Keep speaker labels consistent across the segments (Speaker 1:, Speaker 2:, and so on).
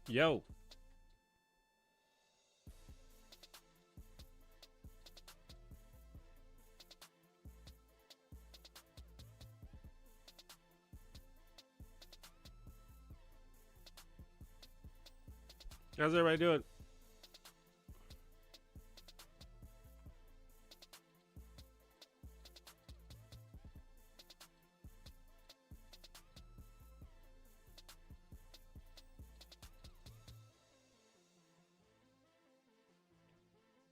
Speaker 1: Yo, how's everybody doing?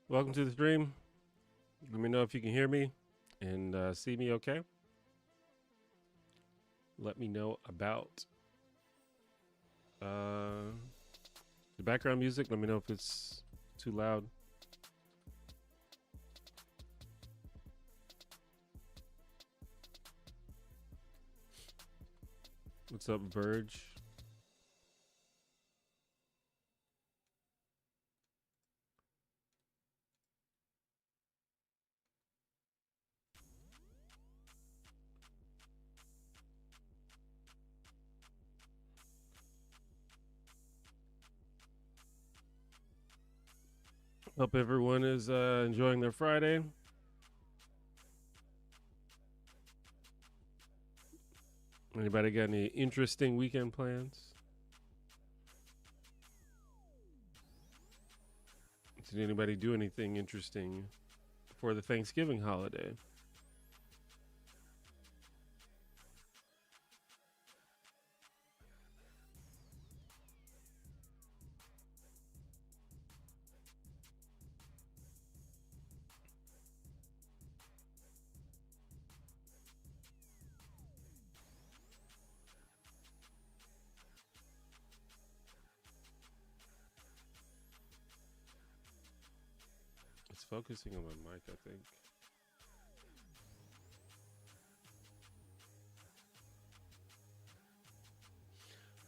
Speaker 1: Welcome to the stream. Let me know if you can hear me and see me okay. Let me know about the background music. Let me know if it's too loud. What's up, Verge? Hope everyone is enjoying their Friday. Anybody got any interesting weekend plans? Did anybody do anything interesting for the Thanksgiving holiday? It's focusing on my mic, I think.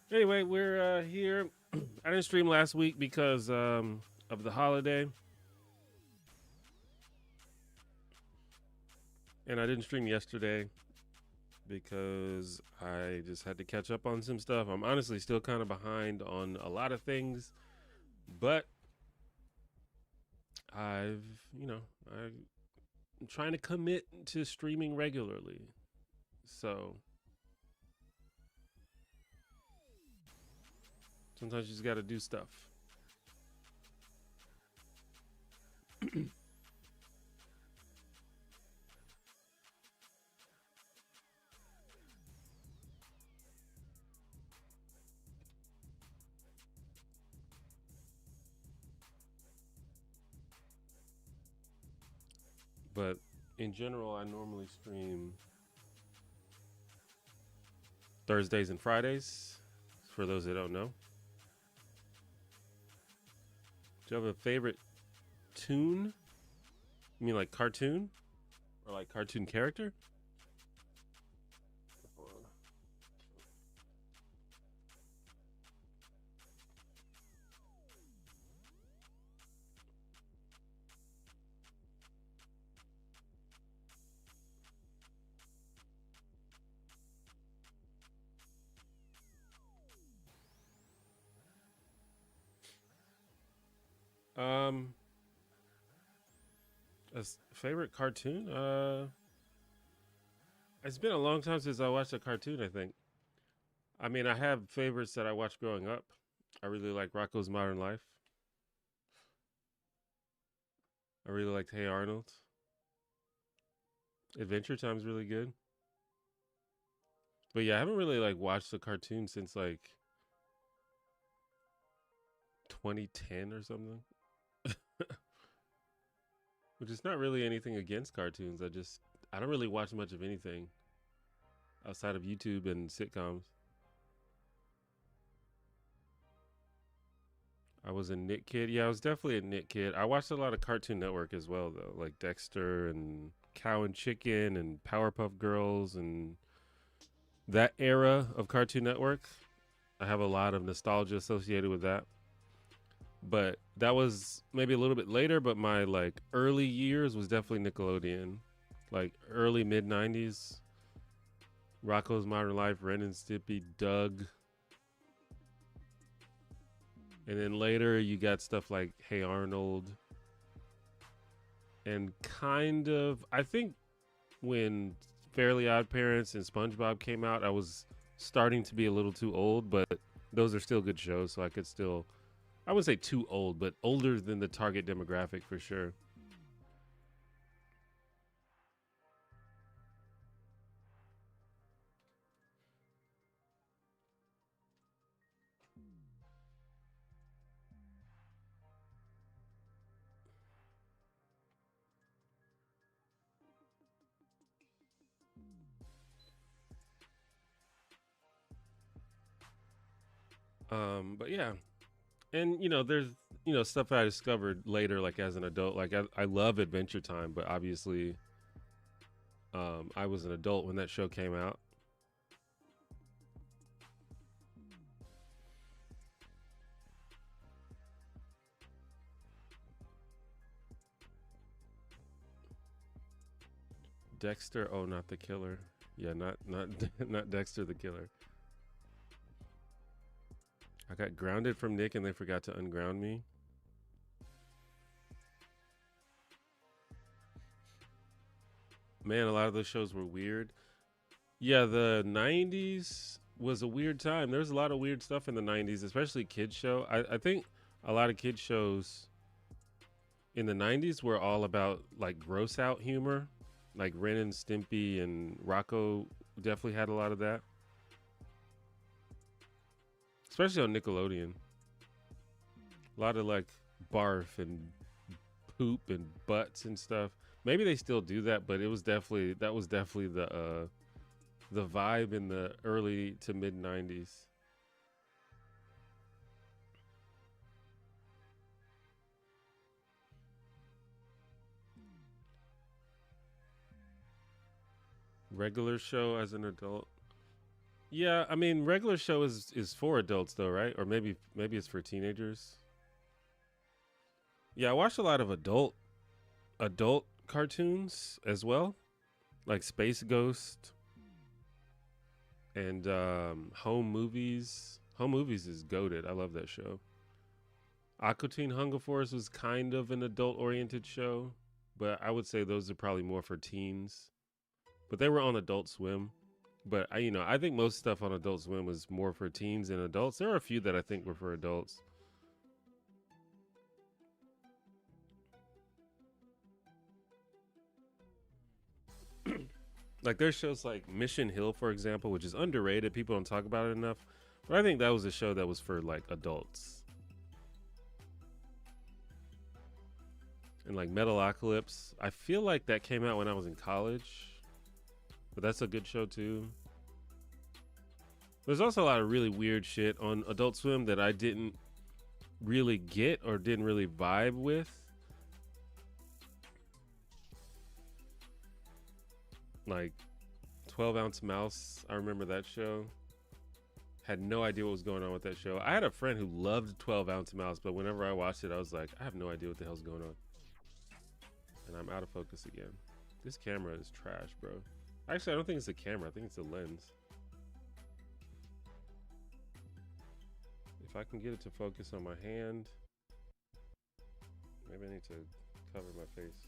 Speaker 1: Anyway, we're here. I didn't stream last week because of the holiday. And I didn't stream yesterday because I just had to catch up on some stuff. I'm honestly still kind of behind on a lot of things, but I've, I'm trying to commit to streaming regularly. So sometimes you just got to do stuff. But in general, I normally stream Thursdays and Fridays, for those that don't know. Do you have a favorite tune? You mean like cartoon? Or like cartoon character? Um, favorite cartoon? It's been a long time since I watched a cartoon, I think. I mean, I have favorites that I watched growing up. I really like Rocco's Modern Life. I really liked Hey Arnold. Adventure Time's really good. But yeah, I haven't really like watched a cartoon since like 2010 or something. Which is not really anything against cartoons. I don't really watch much of anything outside of YouTube and sitcoms. I was a Nick kid. Yeah, I was definitely a Nick kid. I watched a lot of Cartoon Network as well, though, like Dexter and Cow and Chicken and Powerpuff Girls and that era of Cartoon Network. I have a lot of nostalgia associated with that. But that was maybe a little bit later, but my like early years was definitely Nickelodeon. Like early mid 90s. Rocco's Modern Life, Ren and Stimpy, Doug. And then later you got stuff like Hey Arnold, and kind of I think when Fairly Odd Parents and SpongeBob came out, I was starting to be a little too old, but those are still good shows, so I could still, I wouldn't say too old, but older than the target demographic for sure. But yeah, and there's stuff I discovered later, like as an adult. Like I love Adventure Time, but obviously, I was an adult when that show came out. Dexter, oh, not the killer. Yeah, not not Dexter the killer. I got grounded from Nick, and they forgot to unground me. Man, a lot of those shows were weird. Yeah, the '90s was a weird time. There was a lot of weird stuff in the '90s, especially kids show. I think a lot of kids shows in the '90s were all about like gross out humor, like Ren and Stimpy and Rocco definitely had a lot of that, especially on Nickelodeon. A lot of like barf and poop and butts and stuff. Maybe they still do that, but that was definitely the vibe in the early to mid '90s. Regular show as an adult. Yeah, I mean, regular show is for adults though, right? Or maybe it's for teenagers. Yeah, I watched a lot of adult cartoons as well, like Space Ghost and Home Movies. Home Movies is goated. I love that show. Aqua Teen Hunger Force was kind of an adult oriented show, but I would say those are probably more for teens. But they were on Adult Swim. But I think most stuff on Adult Swim was more for teens and adults. There are a few that I think were for adults. Like there's shows like Mission Hill, for example, which is underrated. People don't talk about it enough. But I think that was a show that was for like adults. And like Metalocalypse, I feel like that came out when I was in college. But that's a good show too. There's also a lot of really weird shit on Adult Swim that I didn't really get or didn't really vibe with. Like 12 Ounce Mouse, I remember that show. Had no idea what was going on with that show. I had a friend who loved 12 Ounce Mouse, but whenever I watched it, I was like, I have no idea what the hell's going on. And I'm out of focus again. This camera is trash, bro. Actually, I don't think it's a camera. I think it's a lens. If I can get it to focus on my hand, maybe I need to cover my face.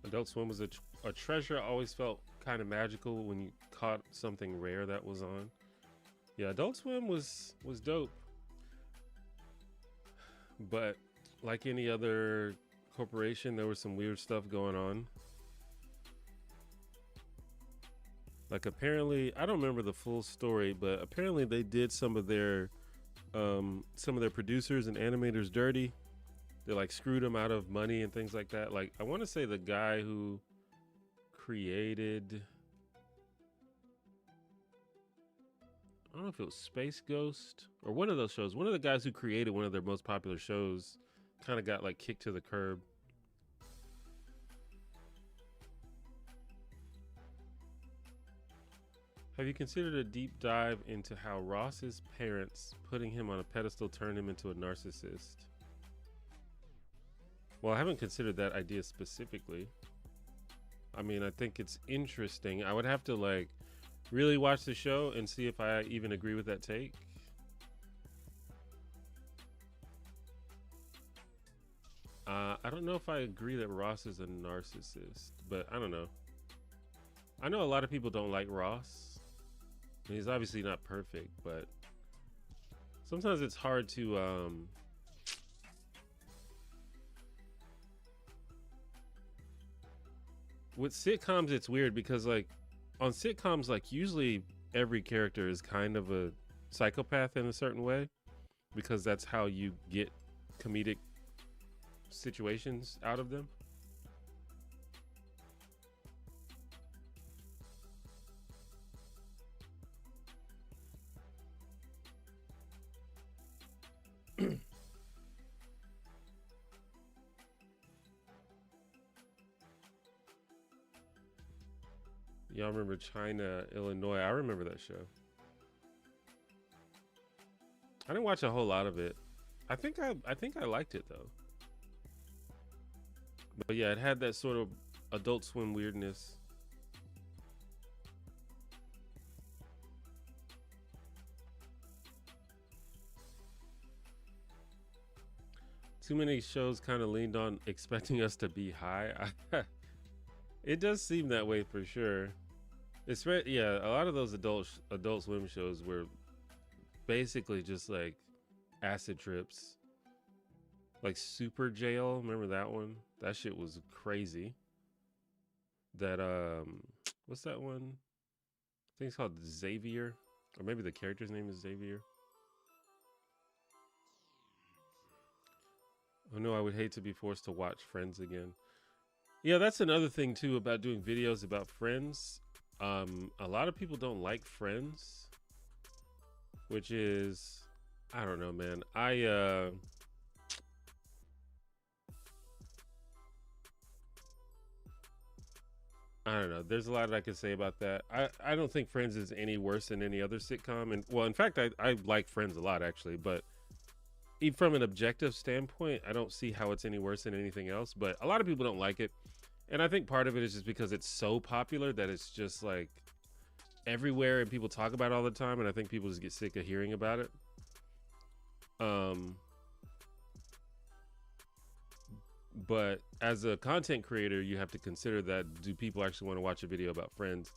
Speaker 1: Adult Swim was a treasure. I always felt kind of magical when you caught something rare that was on. Yeah, Adult Swim was dope. But like any other corporation, there was some weird stuff going on. Like apparently, I don't remember the full story, but apparently they did some of their producers and animators dirty. They like screwed them out of money and things like that. Like I want to say the guy who created, I don't know if it was Space Ghost or one of those shows. One of the guys who created one of their most popular shows kind of got like kicked to the curb. Have you considered a deep dive into how Ross's parents putting him on a pedestal turned him into a narcissist? Well, I haven't considered that idea specifically. I mean, I think it's interesting. I would have to like really watch the show and see if I even agree with that take. I don't know if I agree that Ross is a narcissist, but I don't know. I know a lot of people don't like Ross. He's obviously not perfect, but sometimes it's hard to with sitcoms it's weird because like on sitcoms like usually every character is kind of a psychopath in a certain way because that's how you get comedic situations out of them. Y'all remember China, Illinois? I remember that show. I didn't watch a whole lot of it. I think I liked it though. But yeah, it had that sort of Adult Swim weirdness. Too many shows kind of leaned on expecting us to be high. It does seem that way for sure. It's right. Yeah, a lot of those Adult Swim shows were basically just like acid trips. Like Super Jail, remember that one? That shit was crazy. That what's that one? I think it's called Xavier, or maybe the character's name is Xavier. Oh no, I would hate to be forced to watch Friends again. Yeah, that's another thing too about doing videos about Friends. A lot of people don't like Friends, which is, I don't know, man. I don't know. There's a lot that I could say about that. I don't think Friends is any worse than any other sitcom. And well, in fact, I like Friends a lot actually. But even from an objective standpoint, I don't see how it's any worse than anything else. But a lot of people don't like it. And I think part of it is just because it's so popular that it's just like everywhere and people talk about it all the time. And I think people just get sick of hearing about it. But as a content creator, you have to consider that do people actually want to watch a video about Friends?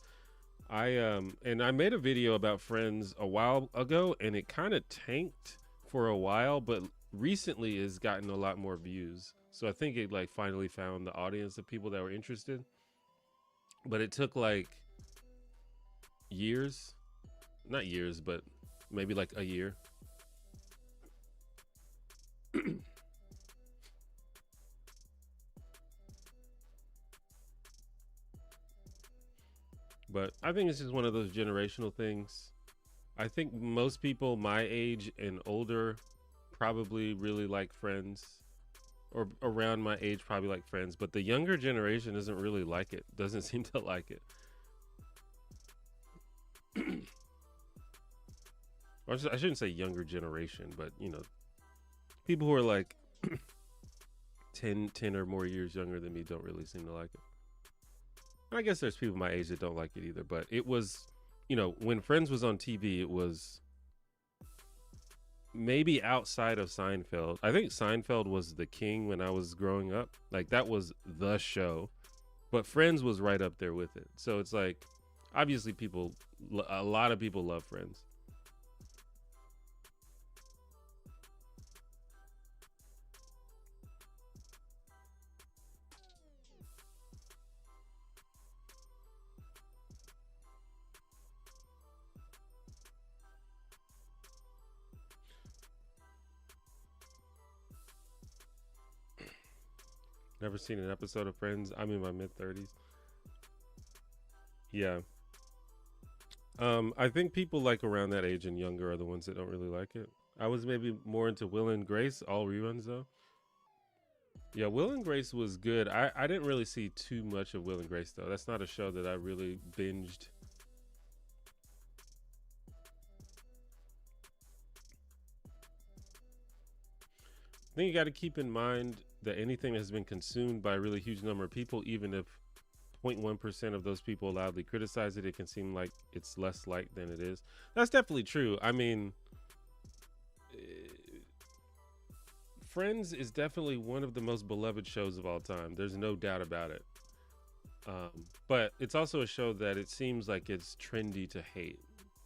Speaker 1: And I made a video about Friends a while ago and it kind of tanked for a while, but recently has gotten a lot more views. So I think it like finally found the audience of people that were interested. But it took like years. Not years, but maybe like a year. But I think it's just one of those generational things. I think most people my age and older probably really like Friends, or around my age probably like Friends, but the younger generation doesn't really like it, doesn't seem to like it. I shouldn't say younger generation, but you know, people who are like 10 or more years younger than me don't really seem to like it. I guess there's people my age that don't like it either, but it was, you know, when Friends was on TV, it was maybe outside of Seinfeld. I think Seinfeld was the king when I was growing up. Like that was the show, but Friends was right up there with it. So it's like, obviously a lot of people love Friends. Never seen an episode of Friends. I'm in my mid-30s. Yeah. I think people like around that age and younger are the ones that don't really like it. I was maybe more into Will and Grace, all reruns though. Yeah, Will and Grace was good. I didn't really see too much of Will and Grace though. That's not a show that I really binged. I think you got to keep in mind that anything that has been consumed by a really huge number of people, even if 0.1% of those people loudly criticize it, it can seem like it's less liked than it is. That's definitely true. I mean, Friends is definitely one of the most beloved shows of all time. There's no doubt about it. But it's also a show that it seems like it's trendy to hate.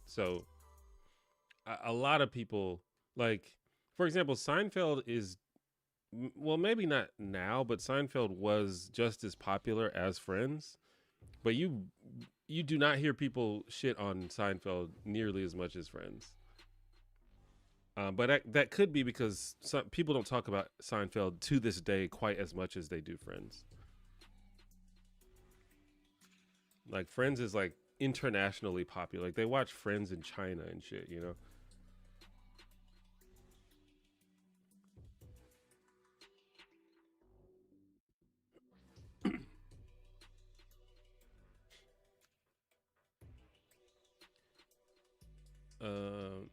Speaker 1: So a lot of people, like, for example, Seinfeld is, well, maybe not now, but Seinfeld was just as popular as Friends. But you do not hear people shit on Seinfeld nearly as much as Friends. But that could be because some people don't talk about Seinfeld to this day quite as much as they do Friends. Like Friends is like internationally popular. Like they watch Friends in China and shit, you know. Um,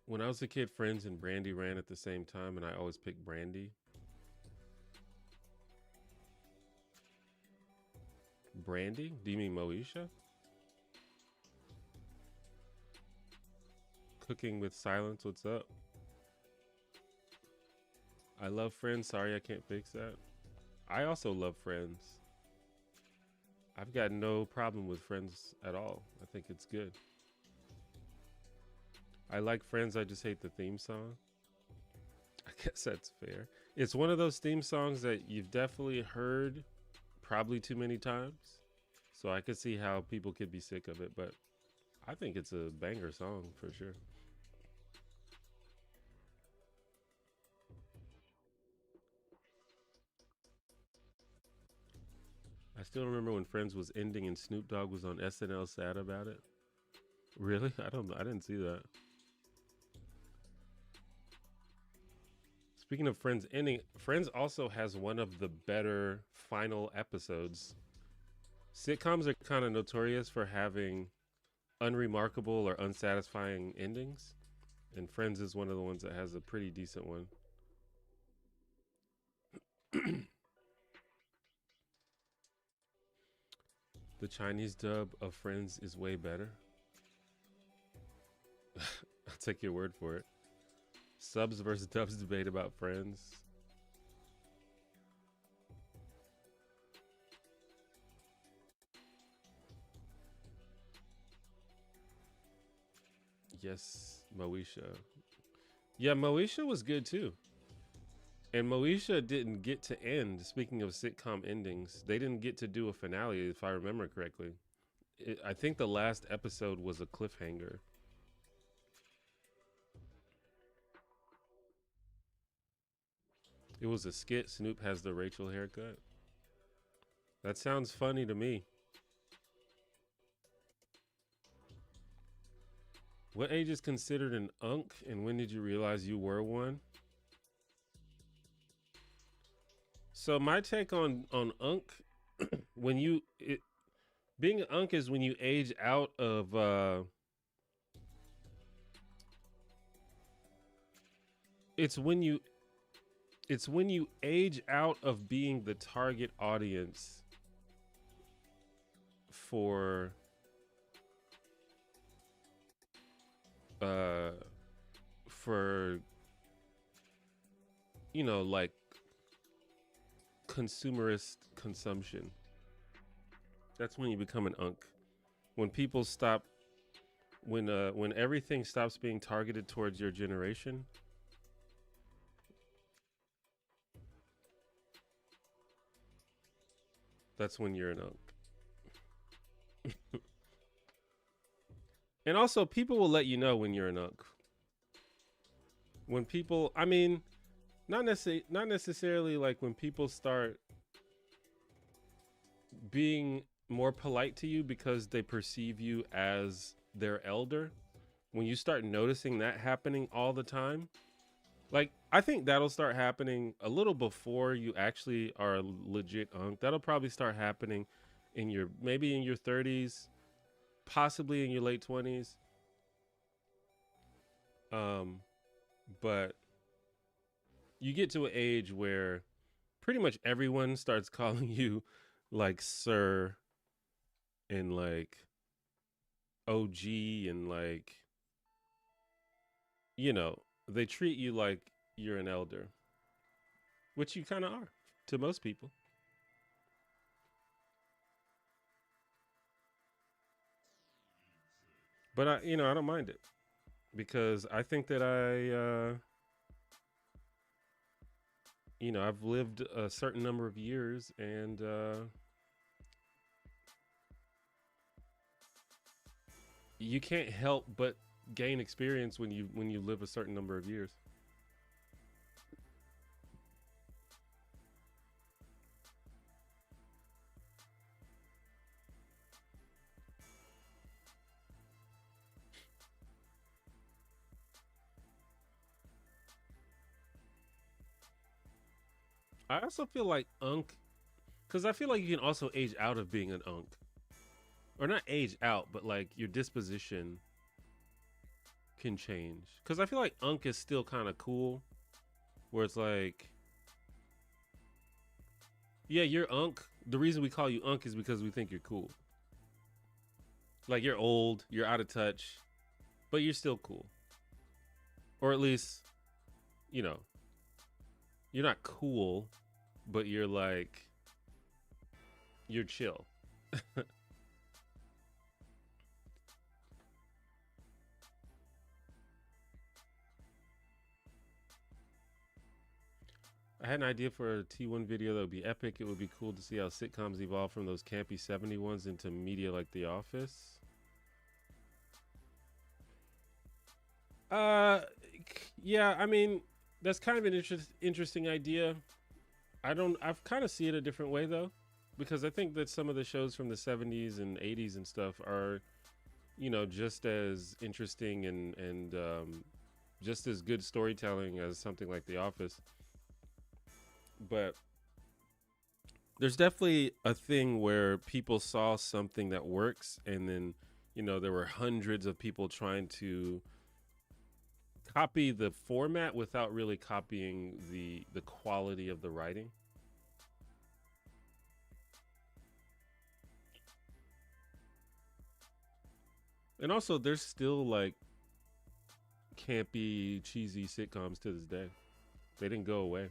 Speaker 1: when I was a kid, Friends and Brandy ran at the same time, and I always picked Brandy. Brandy? Do you mean Moesha? Cooking with Silence. What's up? I love Friends. Sorry, I can't fix that. I also love Friends. I've got no problem with Friends at all. I think it's good. I like Friends. I just hate the theme song. I guess that's fair. It's one of those theme songs that you've definitely heard probably too many times. So I could see how people could be sick of it, but I think it's a banger song for sure. I still remember when Friends was ending and Snoop Dogg was on SNL sad about it. Really? I don't know. I didn't see that. Speaking of Friends ending, Friends also has one of the better final episodes. Sitcoms are kind of notorious for having unremarkable or unsatisfying endings, and Friends is one of the ones that has a pretty decent one. The Chinese dub of Friends is way better. I'll take your word for it. Subs versus dubs debate about Friends. Yes, Moesha. Yeah, Moesha was good too. And Moesha didn't get to end. Speaking of sitcom endings, they didn't get to do a finale, if I remember correctly. I think the last episode was a cliffhanger. It was a skit. Snoop has the Rachel haircut. That sounds funny to me. What age is considered an unk, and when did you realize you were one? So my take on unk, when being an unk is when you age out of it's when you it's when you age out of being the target audience for uh for like consumerist consumption. That's when you become an unk. When people stop when everything stops being targeted towards your generation, that's when you're an unk. And also people will let you know when you're an unk. When people, I mean, not necessarily like when people start being more polite to you because they perceive you as their elder. When you start noticing that happening all the time, like I think that'll start happening a little before you actually are a legit unk. That'll probably start happening in your maybe in your 30s, possibly in your late 20s. Um but you get to an age where pretty much everyone starts calling you like sir and like OG and like, you know, they treat you like you're an elder, which you kind of are to most people. But I don't mind it because I think that I've lived a certain number of years, and you can't help but gain experience when you live a certain number of years. I also feel like unk because I feel like you can also age out of being an unk, or not age out, but like your disposition can change. Because I feel like unk is still kind of cool, where it's like, yeah, you're unk. The reason we call you unk is because we think you're cool. Like you're old, you're out of touch, but you're still cool, or at least you know you're not cool, but you're like you're chill. I had an idea for a T1 video that would be epic. It would be cool to see how sitcoms evolve from those campy 70 ones into media like The Office. Uh, yeah, I mean, that's kind of an interesting idea. I've kind of see it a different way though, because I think that some of the shows from the 70s and 80s and stuff are, just as interesting and just as good storytelling as something like The Office. But there's definitely a thing where people saw something that works, and then there were hundreds of people trying to copy the format without really copying the quality of the writing. And also there's still like campy cheesy sitcoms to this day. They didn't go away.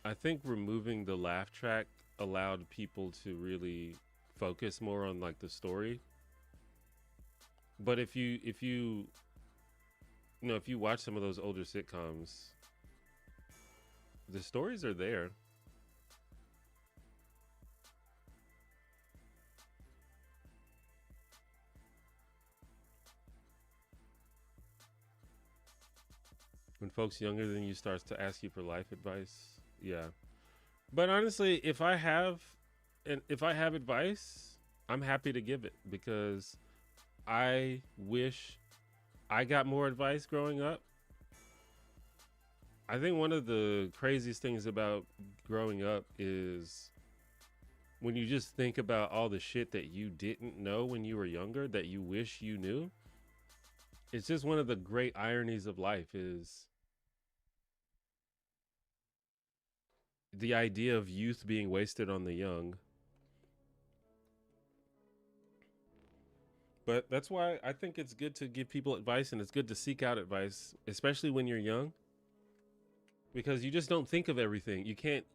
Speaker 1: I think removing the laugh track allowed people to really focus more on like the story. But if you watch some of those older sitcoms, the stories are there. When folks younger than you starts to ask you for life advice, yeah. But honestly, if I have advice, I'm happy to give it because I wish I got more advice growing up. I think one of the craziest things about growing up is when you just think about all the shit that you didn't know when you were younger that you wish you knew. It's just one of the great ironies of life is the idea of youth being wasted on the young. But that's why I think it's good to give people advice, and it's good to seek out advice, especially when you're young, because you just don't think of everything. You can't,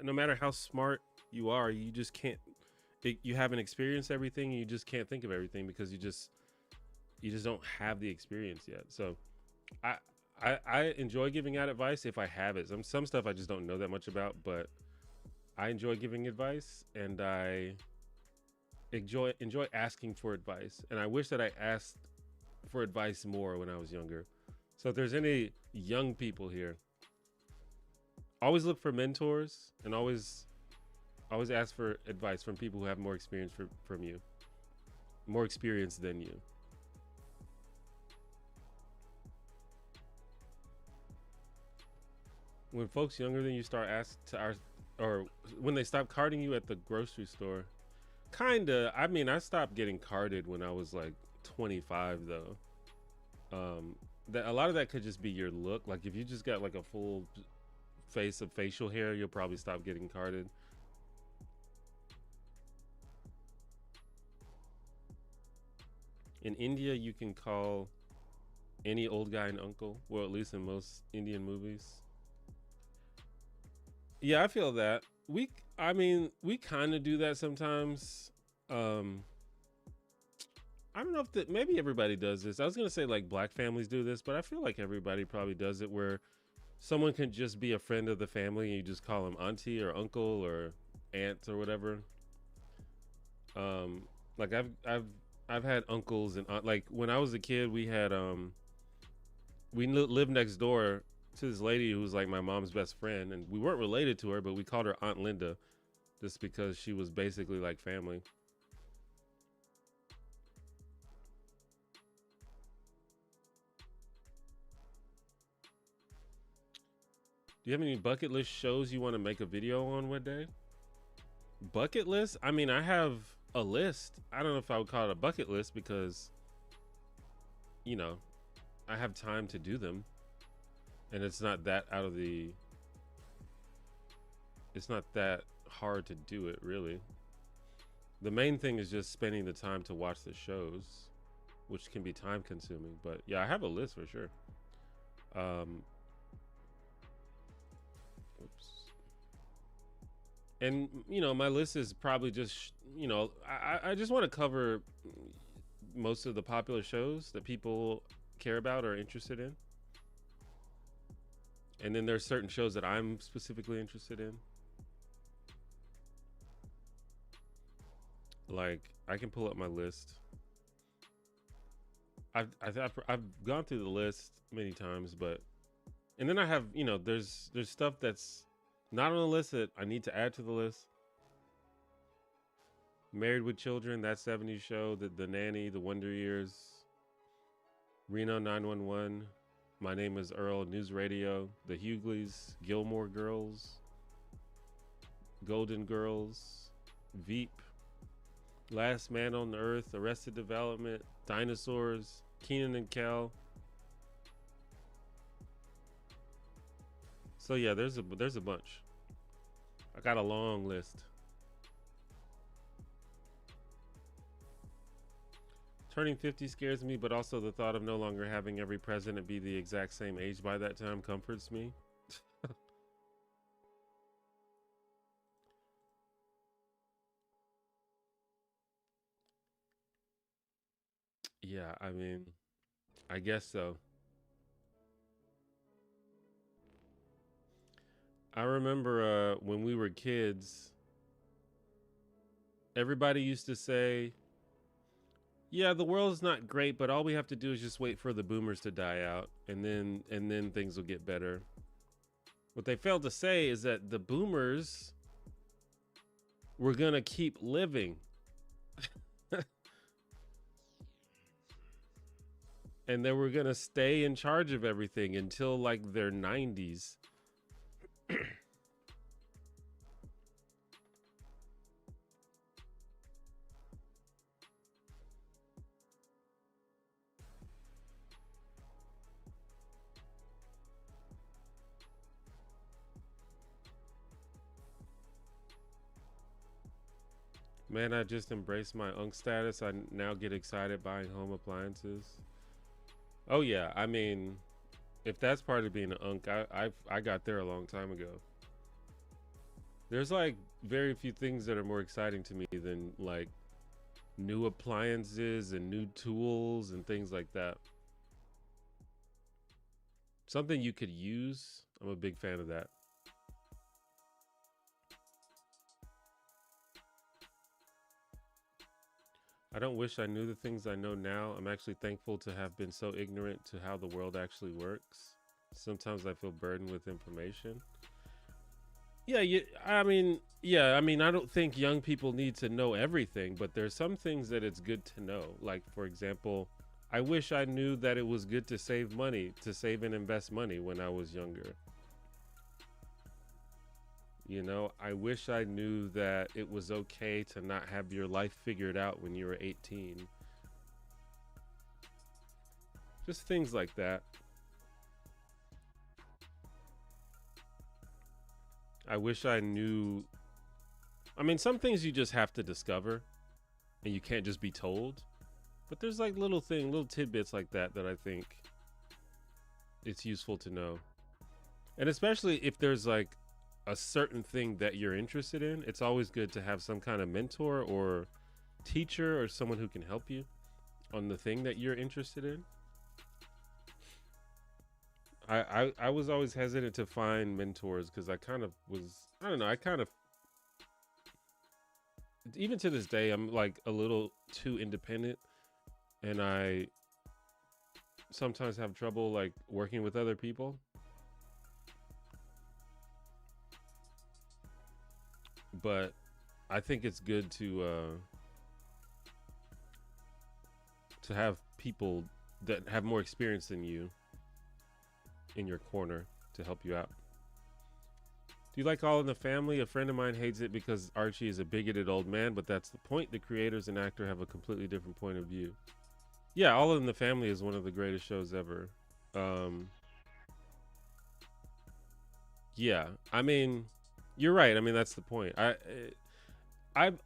Speaker 1: no matter how smart you are, you just can't, you haven't experienced everything. And you just can't think of everything because you just don't have the experience yet. So I, I enjoy giving out advice if I have it. Some stuff I just don't know that much about, but I enjoy giving advice, and I enjoy asking for advice. And I wish that I asked for advice more when I was younger. So if there's any young people here, always look for mentors, and always ask for advice from people who have more experience from you, more experience than you. When folks younger than you start ask to our, or when they stop carding you at the grocery store, kinda. I mean, I stopped getting carded when I was like 25, though. That a lot of that could just be your look. Like if you just got like a full face of facial hair, you'll probably stop getting carded. In India, you can call any old guy an uncle. Well, at least in most Indian movies. Yeah, I feel that. I mean, we kind of do that sometimes. Um, I don't know if that maybe everybody does this. I was gonna say like black families do this, but I feel like everybody probably does it where someone can just be a friend of the family and you just call them auntie or uncle or aunt or whatever. Like I've had uncles and like when I was a kid, we had we lived next door to this lady who was like my mom's best friend, and we weren't related to her, but we called her Aunt Linda just because she was basically like family. Do you have any bucket list shows you want to make a video on one day? Bucket list? I mean, I have a list. I don't know if I would call it a bucket list because, you know, I have time to do them. And it's not that it's not that hard to do it, really. The main thing is just spending the time to watch the shows, which can be time consuming. But yeah, I have a list for sure. Oops. And you know, my list is probably just you know, I just want to cover most of the popular shows that people care about or interested in. And then there's certain shows that I'm specifically interested in. Like I can pull up my list. I've gone through the list many times, but and then I have you know there's stuff that's not on the list that I need to add to the list. Married with Children, That 70s Show, the Nanny, The Wonder Years, Reno 911, My Name is Earl, News Radio, The Hughleys, Gilmore Girls, Golden Girls, Veep, Last Man on Earth, Arrested Development, Dinosaurs, Keenan and Kel. So yeah, there's a bunch. I got a long list. Turning 50 scares me, but also the thought of no longer having every president be the exact same age by that time comforts me. Yeah, I mean, I guess so. I remember when we were kids, everybody used to say, yeah, the world's not great, but all we have to do is just wait for the boomers to die out and then things will get better. What they failed to say is that the boomers were going to keep living. And they were going to stay in charge of everything until like their 90s. Man, I just embraced my unk status. I now get excited buying home appliances. Oh yeah, I mean, if that's part of being an unk, I got there a long time ago. There's like very few things that are more exciting to me than like new appliances and new tools and things like that. Something you could use. I'm a big fan of that. I don't wish I knew the things I know now. I'm actually thankful to have been so ignorant to how the world actually works. Sometimes I feel burdened with information. Yeah, I mean, I don't think young people need to know everything, but there's some things that it's good to know. Like, for example, I wish I knew that it was good to save money, to save and invest money when I was younger. You know, I wish I knew that it was okay to not have your life figured out when you were 18. Just things like that. I wish I knew. I mean, some things you just have to discover and you can't just be told. But there's like little tidbits like that that I think it's useful to know. And especially if there's like a certain thing that you're interested in, it's always good to have some kind of mentor or teacher or someone who can help you on the thing that you're interested in. I was always hesitant to find mentors because I kind of was, I don't know, I kind of, even to this day, I'm like a little too independent, and I sometimes have trouble like working with other people. But I think it's good to have people that have more experience than you in your corner to help you out. Do you like All in the Family? A friend of mine hates it because Archie is a bigoted old man, but that's the point. The creators and actor have a completely different point of view. Yeah, All in the Family is one of the greatest shows ever. Yeah, I mean, you're right. I mean, that's the point.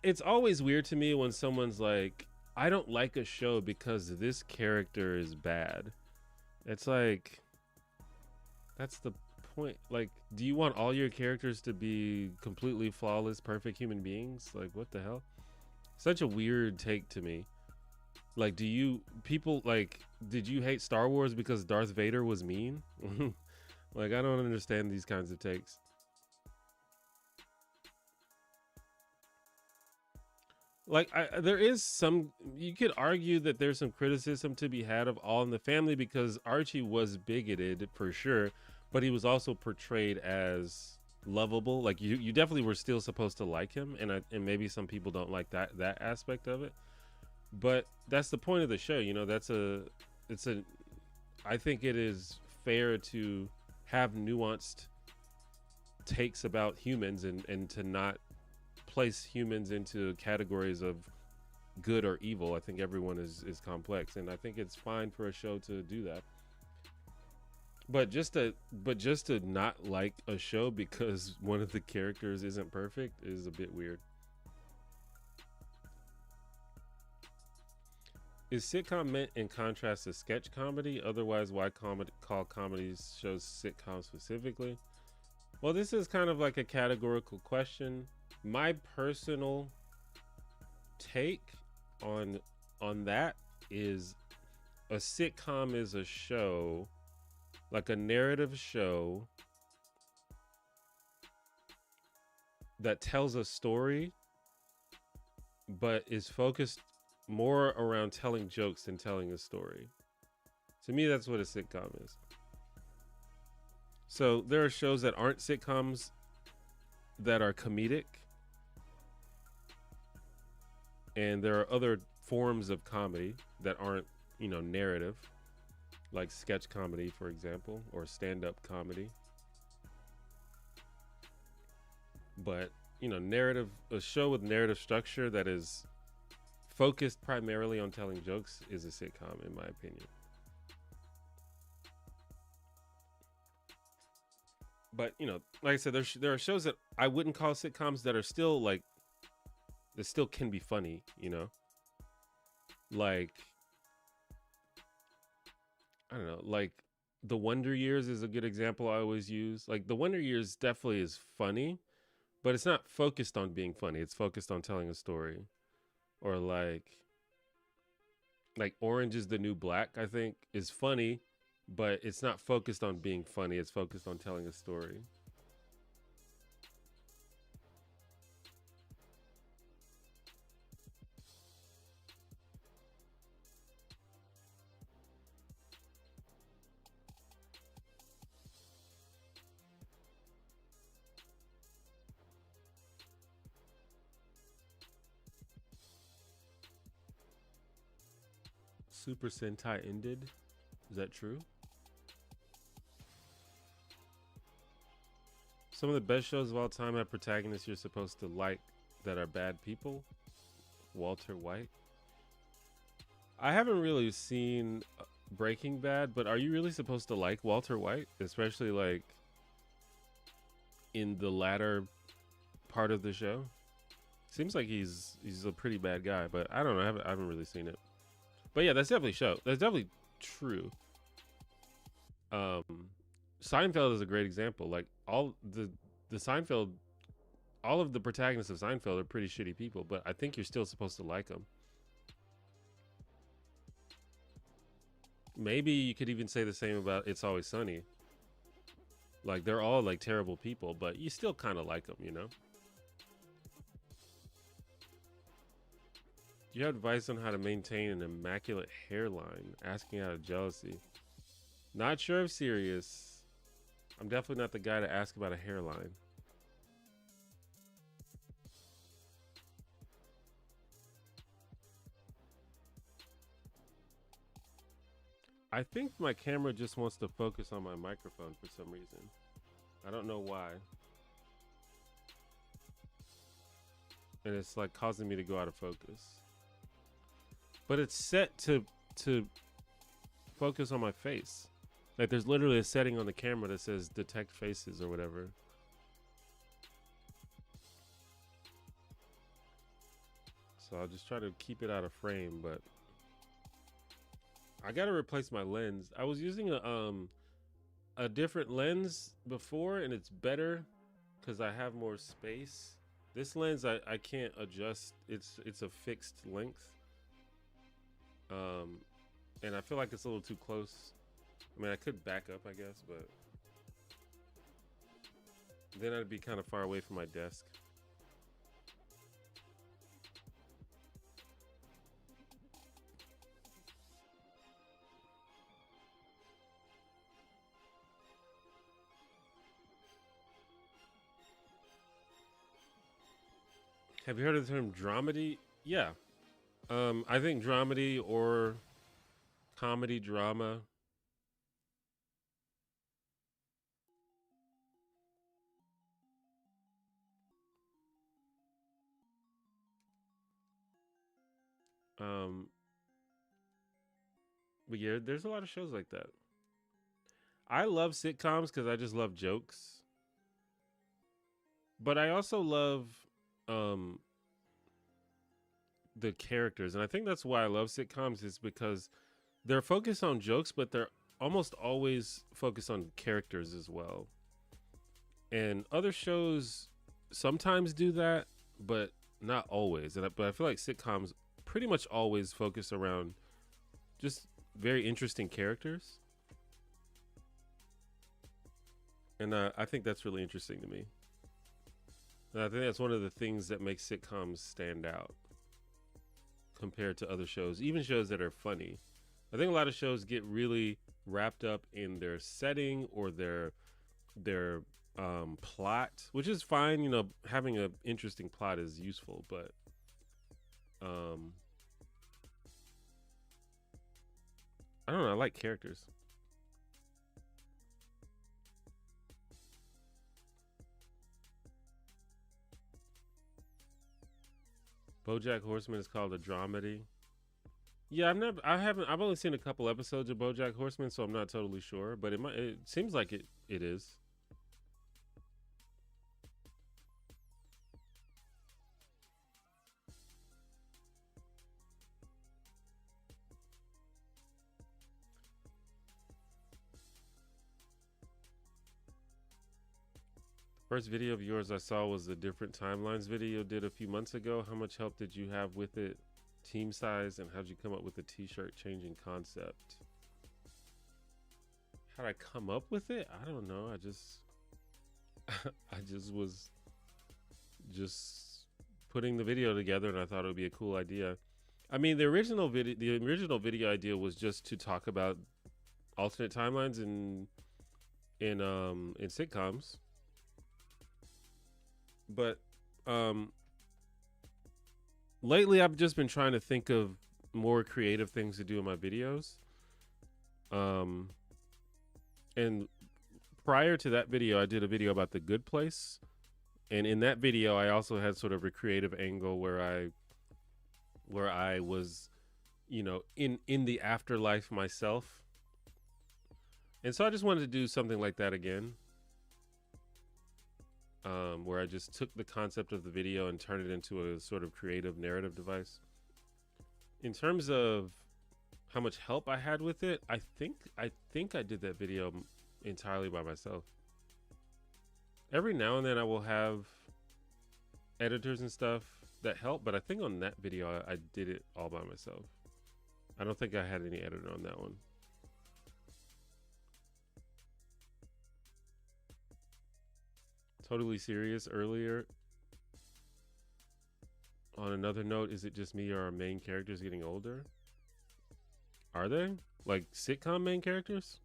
Speaker 1: It's always weird to me when someone's like, I don't like a show because this character is bad. It's like, that's the point. Like, do you want all your characters to be completely flawless, perfect human beings? Like, what the hell? Such a weird take to me. Like, did you hate Star Wars because Darth Vader was mean? Like, I don't understand these kinds of takes. Like, there is some, you could argue that there's some criticism to be had of All in the Family because Archie was bigoted for sure, but he was also portrayed as lovable. Like, you definitely were still supposed to like him, and maybe some people don't like that aspect of it. But that's the point of the show, you know. I think it is fair to have nuanced takes about humans and to not place humans into categories of good or evil. I think everyone is complex, and I think it's fine for a show to do that. But just to not like a show because one of the characters isn't perfect is a bit weird. Is sitcom meant in contrast to sketch comedy? Otherwise, why call comedies shows sitcoms specifically? Well, this is kind of like a categorical question. My personal take on that is a sitcom is a show, like a narrative show that tells a story but is focused more around telling jokes than telling a story. To me, that's what a sitcom is. So there are shows that aren't sitcoms that are comedic, and there are other forms of comedy that aren't, narrative, like sketch comedy, for example, or stand-up comedy. But, a show with narrative structure that is focused primarily on telling jokes is a sitcom, in my opinion. But, like I said, there are shows that I wouldn't call sitcoms that are still like, that still can be funny, like, I don't know, like The Wonder Years is a good example I always use. Like, The Wonder Years definitely is funny, but it's not focused on being funny. It's focused on telling a story. Or like Orange is the New Black, I think, is funny, but it's not focused on being funny. It's focused on telling a story. Super Sentai ended. Is that true? Some of the best shows of all time have protagonists you're supposed to like that are bad people. Walter White. I haven't really seen Breaking Bad, but are you really supposed to like Walter White, especially like in the latter part of the show? Seems like he's a pretty bad guy, but I don't know. I haven't really seen it. But yeah, that's definitely true. Seinfeld is a great example. Like all the Seinfeld, all of the protagonists of Seinfeld are pretty shitty people, but I think you're still supposed to like them. Maybe you could even say the same about It's Always Sunny. Like they're all like terrible people, but you still kind of like them, you know? Do you have advice on how to maintain an immaculate hairline? Asking out of jealousy. Not sure if serious. I'm definitely not the guy to ask about a hairline. I think my camera just wants to focus on my microphone for some reason. I don't know why. And it's like causing me to go out of focus. But it's set to focus on my face. Like there's literally a setting on the camera that says detect faces or whatever. So I'll just try to keep it out of frame, but I gotta replace my lens. I was using a different lens before, and it's better because I have more space. This lens I can't adjust. It's a fixed length. And I feel like it's a little too close. I mean, I could back up, I guess, but then I'd be kind of far away from my desk. Have you heard of the term dramedy? Yeah. I think dramedy or comedy drama. Um, but yeah, there's a lot of shows like that. I love sitcoms because I just love jokes. But I also love um the characters, and I think that's why I love sitcoms is because they're focused on jokes, but they're almost always focused on characters as well. And other shows sometimes do that, but not always. But I feel like sitcoms pretty much always focus around just very interesting characters. And I think that's really interesting to me. And I think that's one of the things that makes sitcoms stand out compared to other shows, even shows that are funny. I think a lot of shows get really wrapped up in their setting or their plot, which is fine. You know, having an interesting plot is useful, but I don't know. I like characters. BoJack Horseman is called a dramedy. Yeah, I've only seen a couple episodes of BoJack Horseman, so I'm not totally sure, but it seems like it is. First video of yours I saw was the different timelines video you did a few months ago. How much help did you have with it? Team size, and how'd you come up with the t-shirt changing concept? How'd I come up with it? I don't know. I just I just was just putting the video together, and I thought it would be a cool idea. I mean, the original video idea was just to talk about alternate timelines in sitcoms. But lately I've just been trying to think of more creative things to do in my videos. And prior to that video, I did a video about The Good Place, and in that video, I also had sort of a creative angle where I was, you know, in the afterlife myself, and so I just wanted to do something like that again, where I just took the concept of the video and turned it into a sort of creative narrative device. In terms of how much help I had with it, I think I did that video entirely by myself. Every now and then I will have editors and stuff that help, but I think on that video I did it all by myself. I don't think I had any editor on that one. Totally serious earlier. On another note, is it just me or our main characters getting older? Are they? Like sitcom main characters?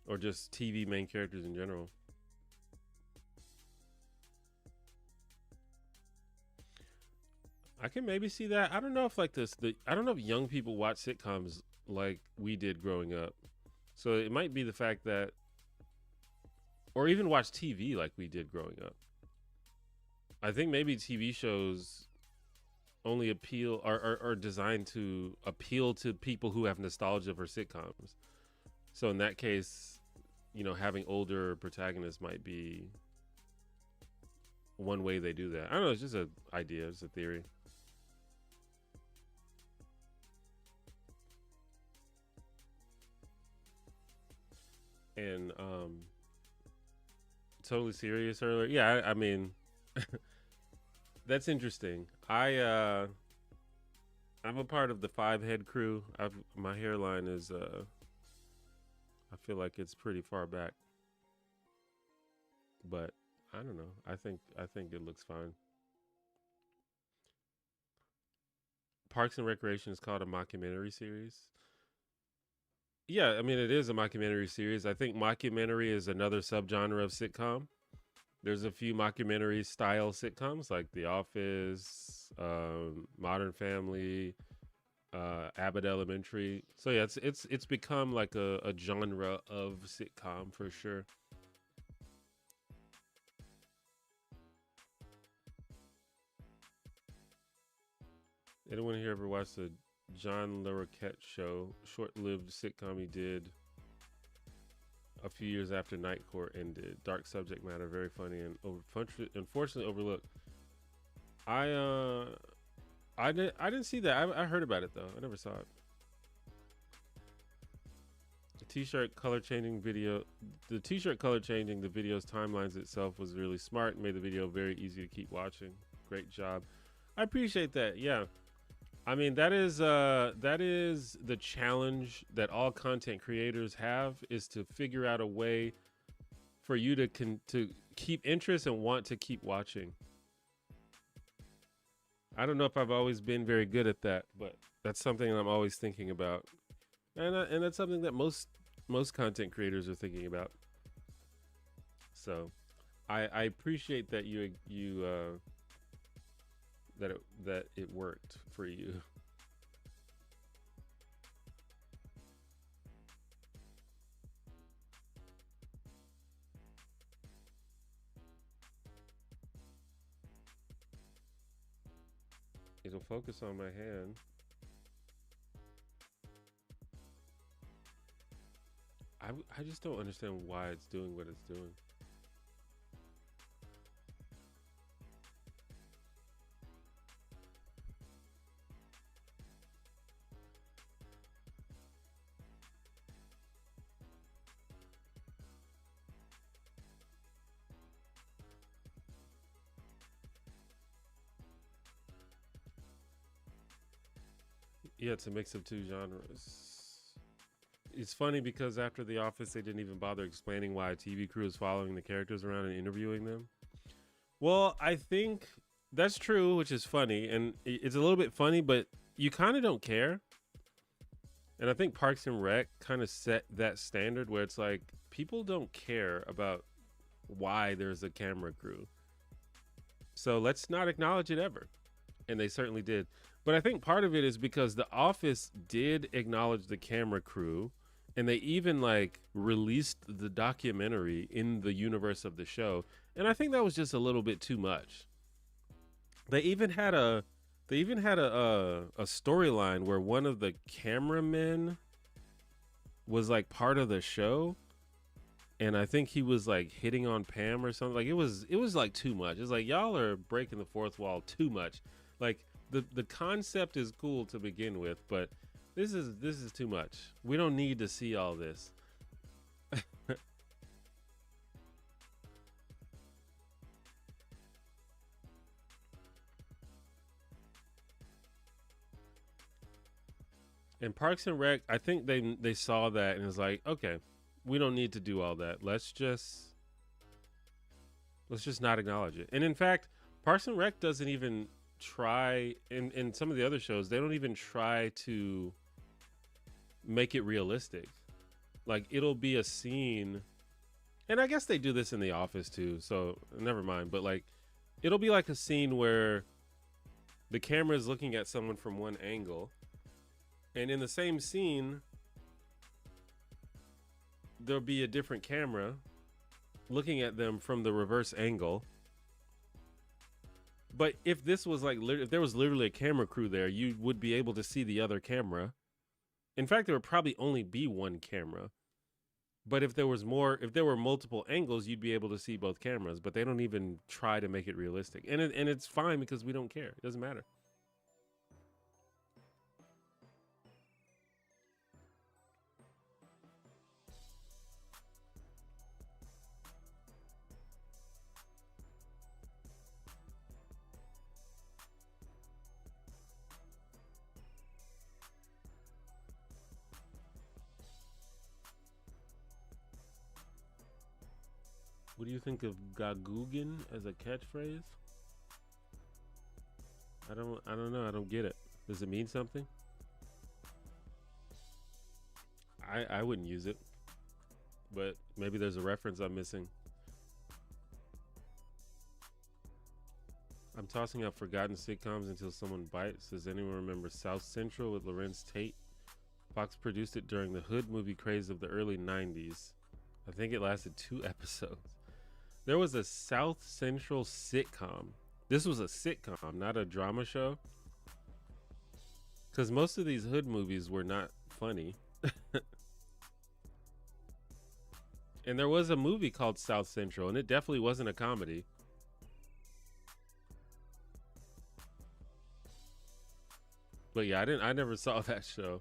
Speaker 1: Or just TV main characters in general? I can maybe see that. I don't know if like I don't know if young people watch sitcoms like we did growing up. So it might be the fact that, or even watch TV like we did growing up. I think maybe TV shows only appeal are designed to appeal to people who have nostalgia for sitcoms. So in that case, you know, having older protagonists might be one way they do that. I don't know, it's just an idea, it's a theory. And totally serious earlier. Yeah, I mean that's interesting. I'm a part of the 5 head crew. My hairline is I feel like it's pretty far back. But I don't know. I think it looks fine. Parks and Recreation is called a mockumentary series. Yeah, I mean it is a mockumentary series. I think mockumentary is another subgenre of sitcom. There's a few mockumentary style sitcoms like The Office, Modern Family, Abbott Elementary. So yeah, it's become like a genre of sitcom for sure. Anyone here ever watched the John Larroquette show? Short-lived sitcom he did a few years after Night Court ended. Dark subject matter, very funny and unfortunately overlooked. I didn't see that. I heard about it though. I never saw it. The t-shirt color changing video. The t-shirt color changing the video's timelines itself was really smart and made the video very easy to keep watching. Great job. I appreciate that. Yeah. I mean, that is the challenge that all content creators have, is to figure out a way for you to keep interest and want to keep watching. I don't know if I've always been very good at that, but that's something I'm always thinking about, and that's something that most content creators are thinking about. So, I appreciate that that it worked for you. It'll focus on my hand. I just don't understand why it's doing what it's doing. Yeah, it's a mix of two genres. It's funny because after The Office, they didn't even bother explaining why a TV crew is following the characters around and interviewing them. Well, I think that's true, which is funny. And it's a little bit funny, but you kind of don't care. And I think Parks and Rec kind of set that standard where it's like, people don't care about why there's a camera crew. So let's not acknowledge it ever. And they certainly did. But I think part of it is because The Office did acknowledge the camera crew And they even like released the documentary in the universe of the show, and I think that was just a little bit too much. They even had a a storyline where one of the cameramen was like part of the show, and I think he was like hitting on Pam or something. Like it was like too much. It's like y'all are breaking the fourth wall too much. Like the concept is cool to begin with, but this is too much. We don't need to see all this. In Parks and Rec, I think they saw that and was like, okay, we don't need to do all that. Let's just not acknowledge it. And in fact, Parks and Rec doesn't even try in some of the other shows. They don't even try to make it realistic. Like it'll be a scene, and I guess they do this in The Office too. So never mind. But like, it'll be like a scene where the camera is looking at someone from one angle, and in the same scene, there'll be a different camera looking at them from the reverse angle. But if this was like, if there was literally a camera crew there, you would be able to see the other camera. In fact, there would probably only be one camera. But if there were multiple angles, you'd be able to see both cameras. But they don't even try to make it realistic, and it's fine because we don't care. It doesn't matter. What do you think of Gagugin as a catchphrase? I don't know. I don't get it. Does it mean something? I wouldn't use it, but maybe there's a reference I'm missing. I'm tossing out forgotten sitcoms until someone bites. Does anyone remember South Central with Lorenz Tate? Fox produced it during the hood movie craze of the early 90s. I think it lasted 2 episodes. There was a South Central sitcom. This was a sitcom, not a drama show. Because most of these hood movies were not funny. And there was a movie called South Central, and it definitely wasn't a comedy. But yeah, I never saw that show.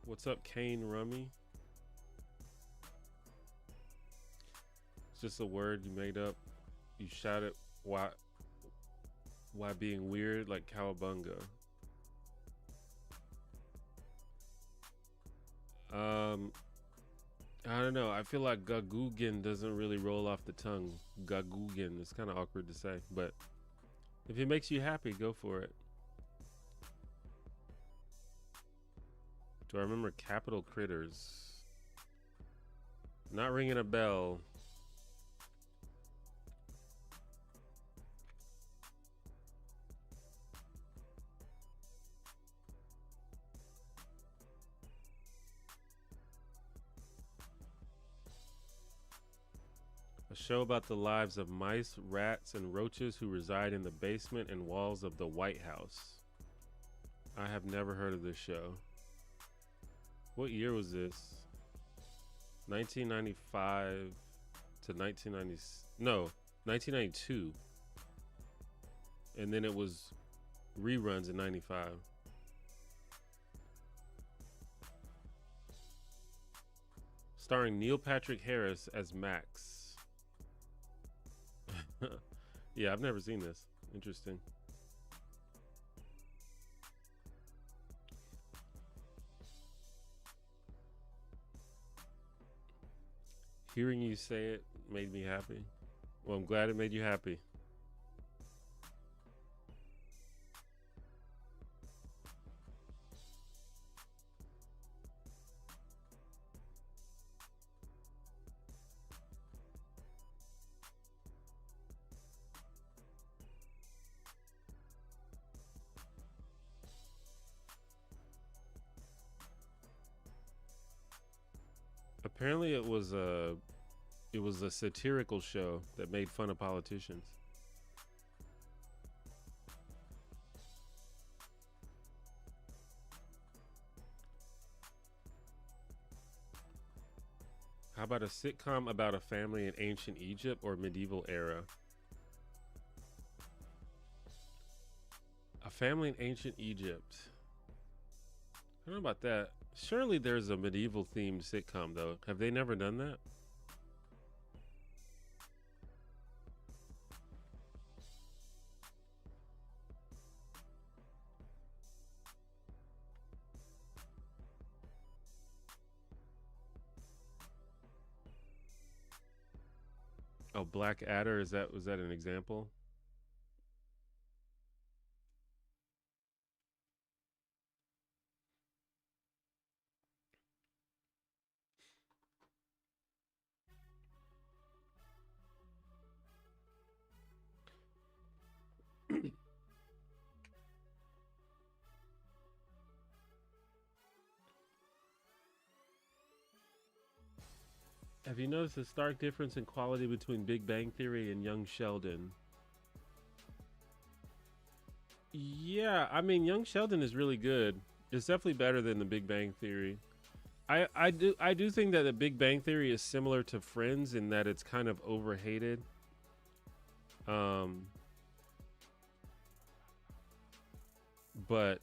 Speaker 1: What's up, Kane Rummy? It's just a word you made up. You shout it why being weird like cowabunga. Um, I don't know. I feel like Gagugin doesn't really roll off the tongue. Gagugin. It's kind of awkward to say, but if it makes you happy, go for it. Do I remember Capital Critters? Not ringing a bell. A show about the lives of mice, rats, and roaches who reside in the basement and walls of the White House. I have never heard of this show. What year was this? 1995 to 1990. No, 1992. And then it was reruns in 95. Starring Neil Patrick Harris as Max. Yeah, I've never seen this. Interesting. Hearing you say it made me happy. Well, I'm glad it made you happy. Apparently, it was a satirical show that made fun of politicians. How about a sitcom about a family in ancient Egypt or medieval era? A family in ancient Egypt. I don't know about that. Surely there's a medieval themed sitcom though. Have they never done that? Oh, Black Adder, is that was that an example? Have you noticed a stark difference in quality between Big Bang Theory and Young Sheldon? Yeah, I mean Young Sheldon is really good. It's definitely better than the Big Bang Theory. I do think that the Big Bang Theory is similar to Friends in that it's kind of overhated. Um, but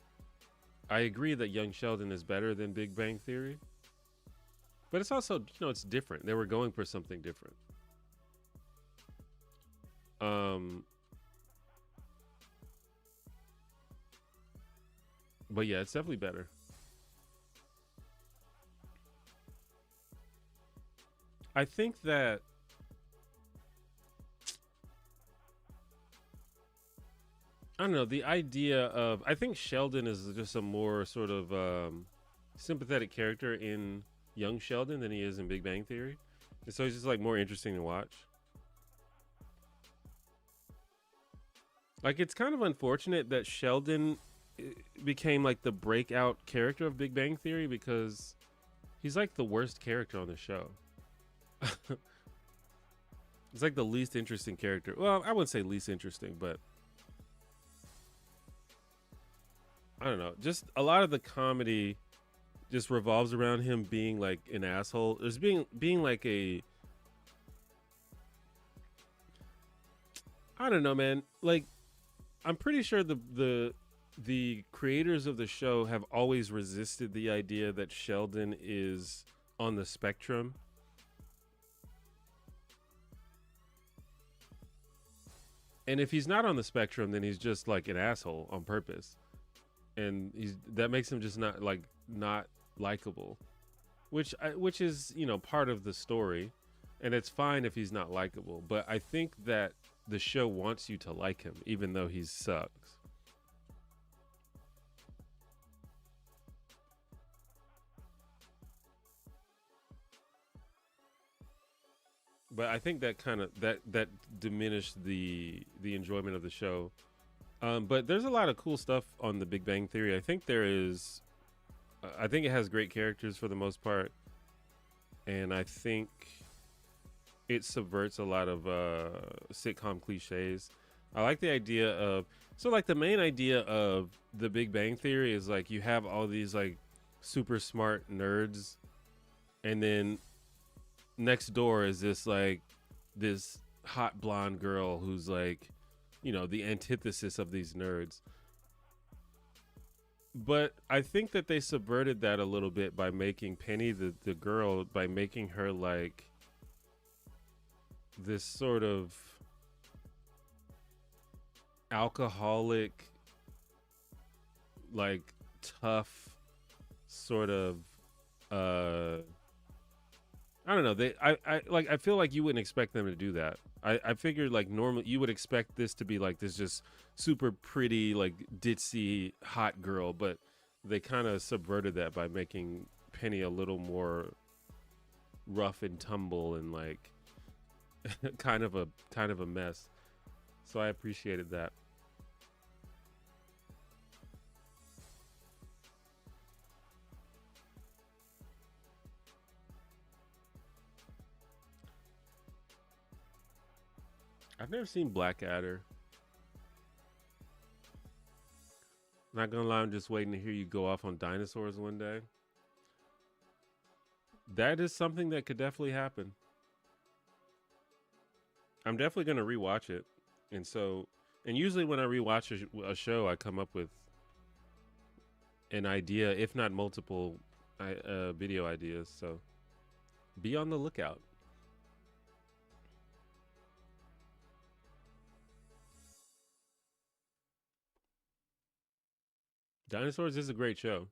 Speaker 1: I agree that Young Sheldon is better than Big Bang Theory. But it's also, it's different. They were going for something different. Um, but yeah, it's definitely better. I think that I don't know, the idea of I think Sheldon is just a more sort of sympathetic character in Young Sheldon than he is in Big Bang Theory. And so he's just like more interesting to watch. Like it's kind of unfortunate that Sheldon became like the breakout character of Big Bang Theory because he's like the worst character on the show. It's like the least interesting character. Well, I wouldn't say least interesting, but I don't know. Just a lot of the comedy just revolves around him being like an asshole. There's being like a I don't know, man. Like I'm pretty sure the creators of the show have always resisted the idea that Sheldon is on the spectrum. And if he's not on the spectrum, then he's just like an asshole on purpose. And he's that makes him just not likable, which is part of the story, and it's fine if he's not likable. But I think that the show wants you to like him, even though he sucks. But I think that kind of that diminished the enjoyment of the show. But there's a lot of cool stuff on the Big Bang Theory. I think there is. I think it has great characters for the most part, and I think it subverts a lot of sitcom cliches. I like the idea of like the main idea of the Big Bang Theory is like you have all these like super smart nerds, and then next door is this hot blonde girl who's like the antithesis of these nerds. But I think that they subverted that a little bit by making Penny the girl, by making her like this sort of alcoholic, like tough sort of I don't know. I feel like you wouldn't expect them to do that. I figured like normally you would expect this to be like this just super pretty, like ditzy hot girl, but they kind of subverted that by making Penny a little more rough and tumble and like kind of a mess. So I appreciated that. I've never seen Blackadder. Not gonna lie, I'm just waiting to hear you go off on dinosaurs one day. That is something that could definitely happen. I'm definitely gonna rewatch it, and usually when I rewatch a show, I come up with an idea, if not multiple, video ideas. So be on the lookout. Dinosaurs is a great show.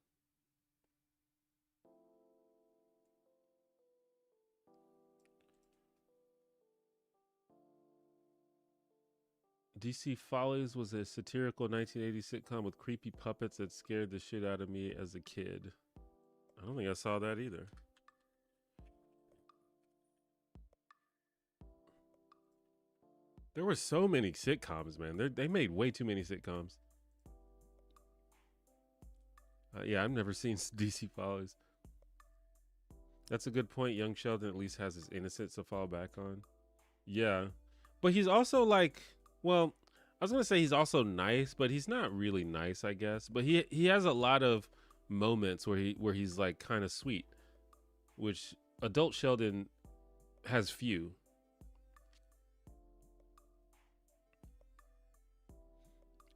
Speaker 1: DC Follies was a satirical 1980s sitcom with creepy puppets that scared the shit out of me as a kid. I don't think I saw that either. There were so many sitcoms, man. They made way too many sitcoms. Yeah, I've never seen DC Follies. That's a good point. Young Sheldon at least has his innocence to fall back on. Yeah. But he's also like, well, I was going to say he's also nice, but he's not really nice, I guess. But he has a lot of moments where he's like kind of sweet, which adult Sheldon has few.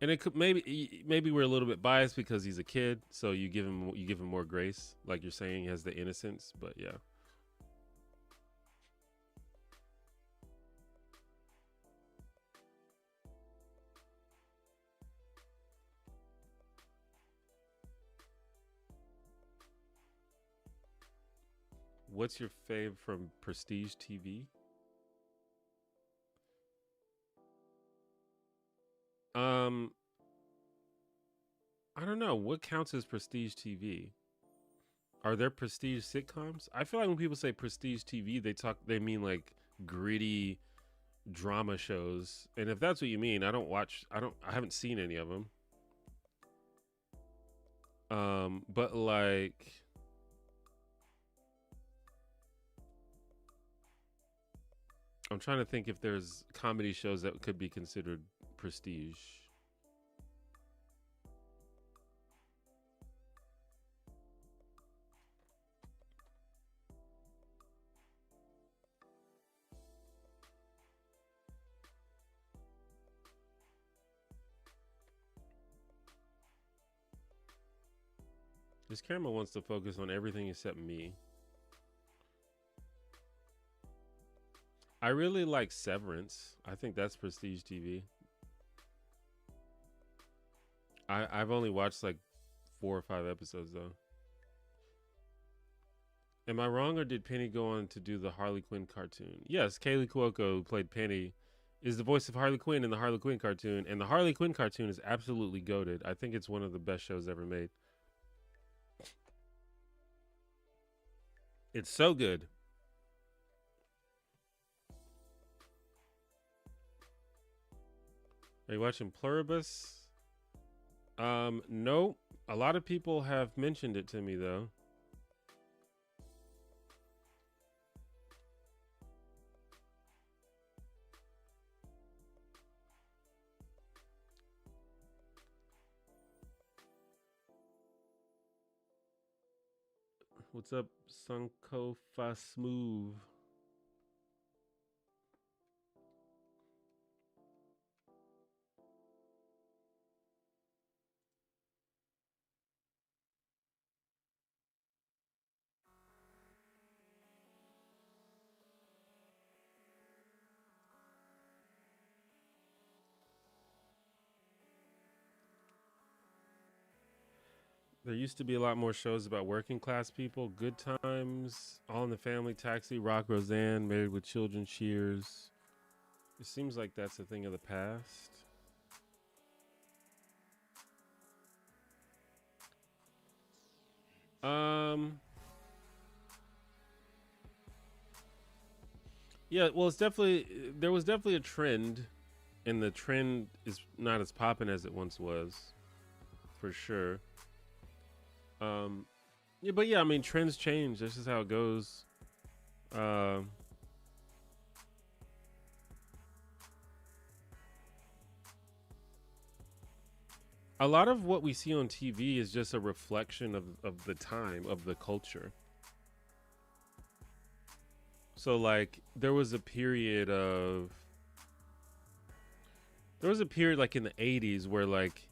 Speaker 1: And it could maybe we're a little bit biased because he's a kid, so you give him more grace, like you're saying, he has the innocence. But yeah. What's your fave from Prestige TV? Um, I don't know what counts as Prestige TV. Are there prestige sitcoms? I feel like when people say prestige TV, they mean like gritty drama shows. And if that's what you mean, I haven't seen any of them. But like I'm trying to think if there's comedy shows that could be considered prestige. This camera wants to focus on everything except me. I really like Severance. I think that's prestige TV. I've only watched like 4 or 5 episodes though. Am I wrong, or did Penny go on to do the Harley Quinn cartoon? Yes, Kaylee Cuoco, who played Penny, is the voice of Harley Quinn in the Harley Quinn cartoon, and the Harley Quinn cartoon is absolutely goated. I think it's one of the best shows ever made. It's so good. Are you watching Pluribus? No. A lot of people have mentioned it to me though. What's up, Sankofa Smooth? There used to be a lot more shows about working class people. Good Times, All in the Family, Taxi, Rock, Roseanne, Married with Children, Cheers. It seems like that's a thing of the past. Yeah, well, there was definitely a trend, and the trend is not as popping as it once was, for sure. Yeah, but yeah, I mean, trends change. This is how it goes. a lot of what we see on TV is just a reflection of the time, of the culture. So like there was a period like in the 80s where like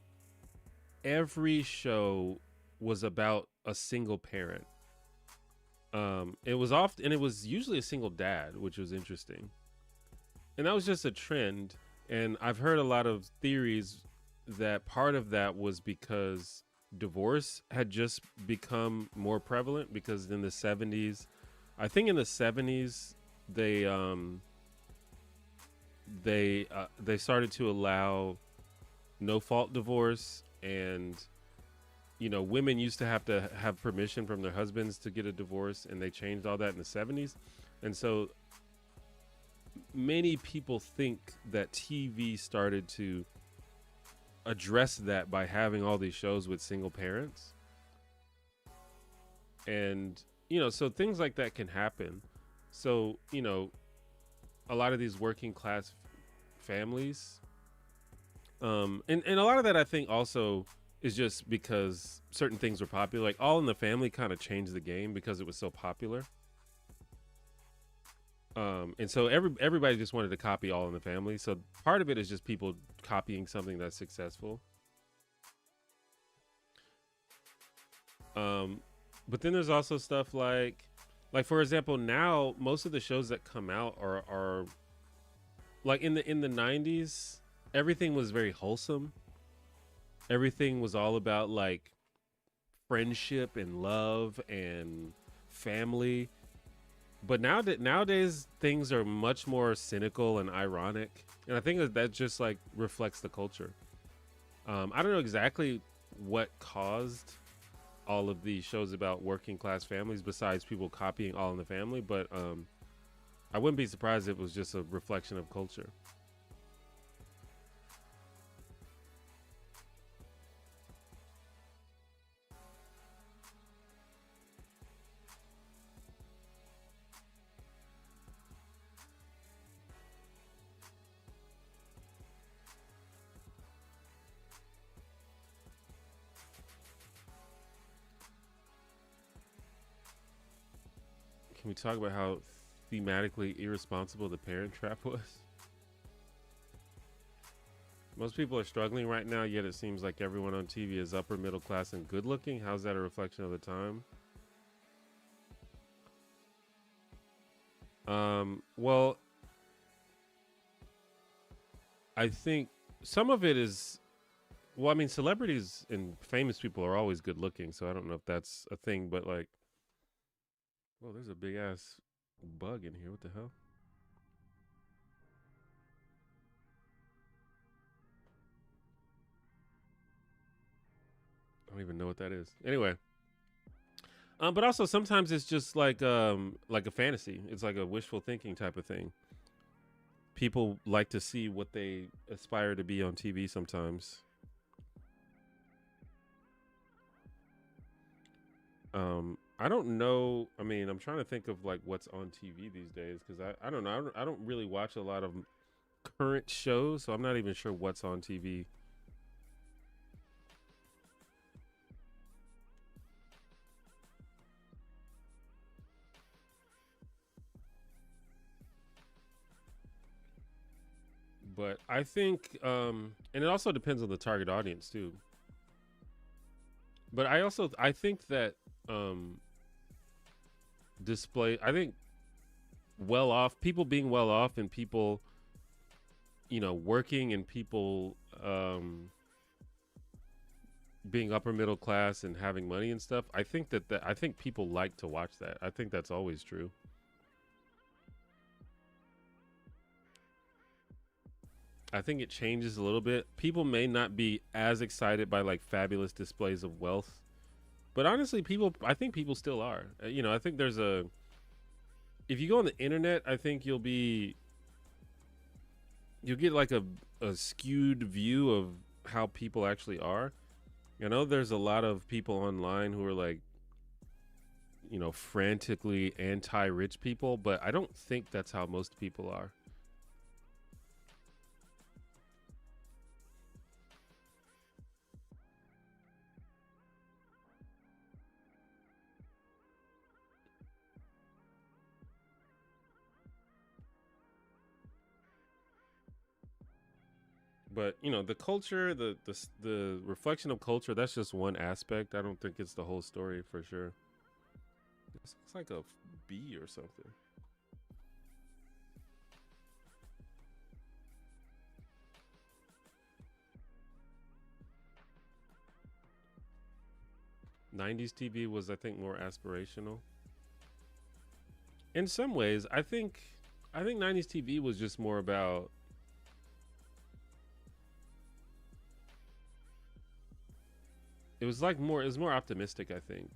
Speaker 1: every show was about a single parent. It was often, and it was usually a single dad, which was interesting. And that was just a trend. And I've heard a lot of theories that part of that was because divorce had just become more prevalent, because in the 70s, I think in the 70s, they started to allow no fault divorce, and women used to have permission from their husbands to get a divorce, and they changed all that in the 70s. And so many people think that TV started to address that by having all these shows with single parents. And so things like that can happen. So a lot of these working class families, and a lot of that I think also is just because certain things were popular. Like All in the Family kind of changed the game because it was so popular. And so everybody just wanted to copy All in the Family. So part of it is just people copying something that's successful. But then there's also stuff like for example, now most of the shows that come out are like in the 90s, everything was very wholesome. Everything was all about like friendship and love and family. But nowadays things are much more cynical and ironic, and I think that just like reflects the culture. I don't know exactly what caused all of these shows about working class families besides people copying All in the Family, but I wouldn't be surprised if it was just a reflection of culture. Can we talk about how thematically irresponsible the Parent Trap was? Most people are struggling right now, yet it seems like everyone on TV is upper middle class and good looking. How's that a reflection of the time? Well, I think some of it is, well, I mean, celebrities and famous people are always good looking, so I don't know if that's a thing, but like, well, there's a big ass bug in here. What the hell? I don't even know what that is. Anyway, but also sometimes it's just like a fantasy. It's like a wishful thinking type of thing. People like to see what they aspire to be on TV sometimes. I don't know. I mean, I'm trying to think of like what's on TV these days because I don't know. I don't really watch a lot of current shows, so I'm not even sure what's on TV. But I think, and it also depends on the target audience too. But I think that display. I think well off people being well off and people, working and people being upper middle class and having money and stuff. I think that I think people like to watch that. I think that's always true. I think it changes a little bit. People may not be as excited by like fabulous displays of wealth, but honestly, I think people still are. I think if you go on the internet, I think you'll get like a skewed view of how people actually are. I know there's a lot of people online who are like, frantically anti-rich people, but I don't think that's how most people are. But the culture, the reflection of culture, that's just one aspect. I don't think it's the whole story for sure. This looks like a bee or something. '90s TV was, I think, more aspirational. In some ways, I think '90s TV was just more about. It was like more. It was more optimistic. I think,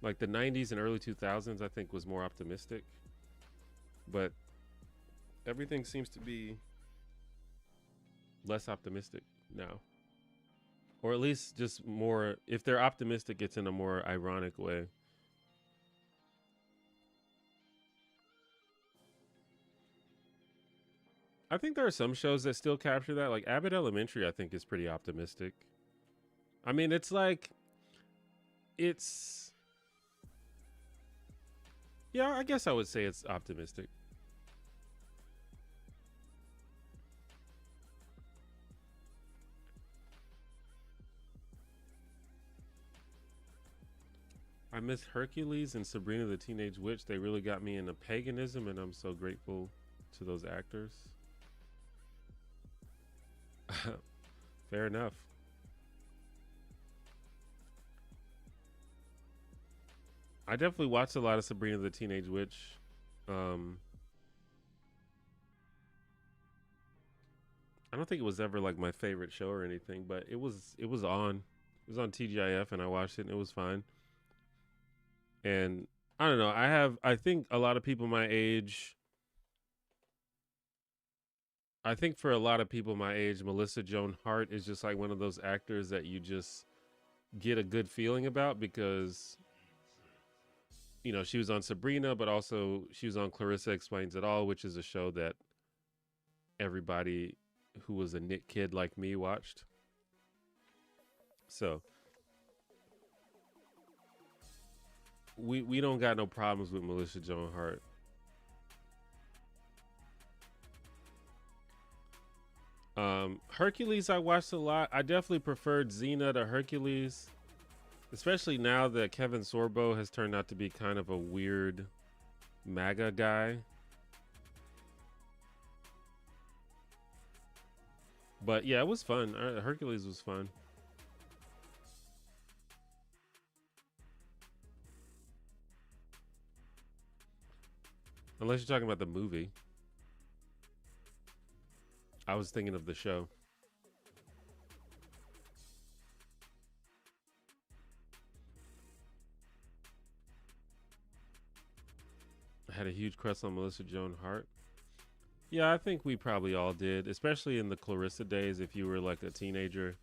Speaker 1: like the '90s and early 2000s, I think was more optimistic. But everything seems to be less optimistic now, or at least just more. If they're optimistic, it's in a more ironic way. I think there are some shows that still capture that. Like Abbott Elementary, I think is pretty optimistic. I mean, it's like it's yeah. I guess I would say it's optimistic. I miss Hercules and Sabrina the Teenage Witch. They really got me into paganism, and I'm so grateful to those actors. Fair enough. I definitely watched a lot of Sabrina the Teenage Witch. Um, I don't think it was ever like my favorite show or anything, but it was on. It was on TGIF, and I watched it, and it was fine. And I don't know. I think a lot of people my age. I think for a lot of people my age, Melissa Joan Hart is just like one of those actors that you just get a good feeling about because she was on Sabrina, but also she was on Clarissa Explains It All, which is a show that everybody who was a Nick kid like me watched. So we don't got no problems with Melissa Joan Hart. Hercules I watched a lot. I definitely preferred Xena to Hercules, especially now that Kevin Sorbo has turned out to be kind of a weird MAGA guy. But yeah, it was fun. Hercules was fun. Unless you're talking about the movie. I was thinking of the show. I had a huge crush on Melissa Joan Hart. Yeah, I think we probably all did, especially in the Clarissa days. If you were like a teenager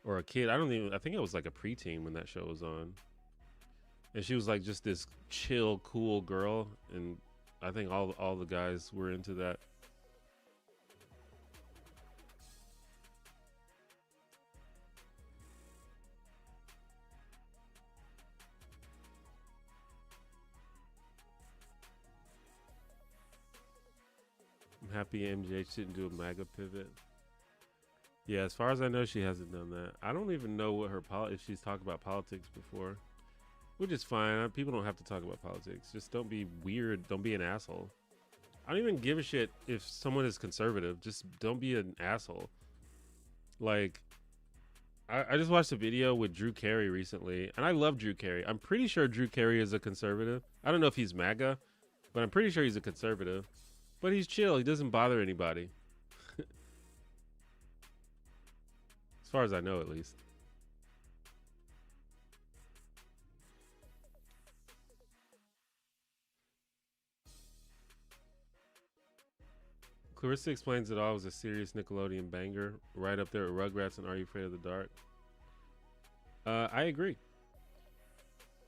Speaker 1: or a kid, I think I was like a preteen when that show was on. And she was like just this chill, cool girl. And I think all the guys were into that. I'm happy MJ didn't do a MAGA pivot. Yeah, as far as I know, she hasn't done that. I don't even know what if she's talked about politics before, which is fine. People don't have to talk about politics. Just don't be weird. Don't be an asshole. I don't even give a shit if someone is conservative. Just don't be an asshole. Like, I just watched a video with Drew Carey recently, and I love Drew Carey. I'm pretty sure Drew Carey is a conservative. I don't know if he's MAGA, but I'm pretty sure he's a conservative. But he's chill. He doesn't bother anybody. As far as I know, at least. Clarissa Explains It All was a serious Nickelodeon banger, right up there with Rugrats and Are You Afraid of the Dark? I agree.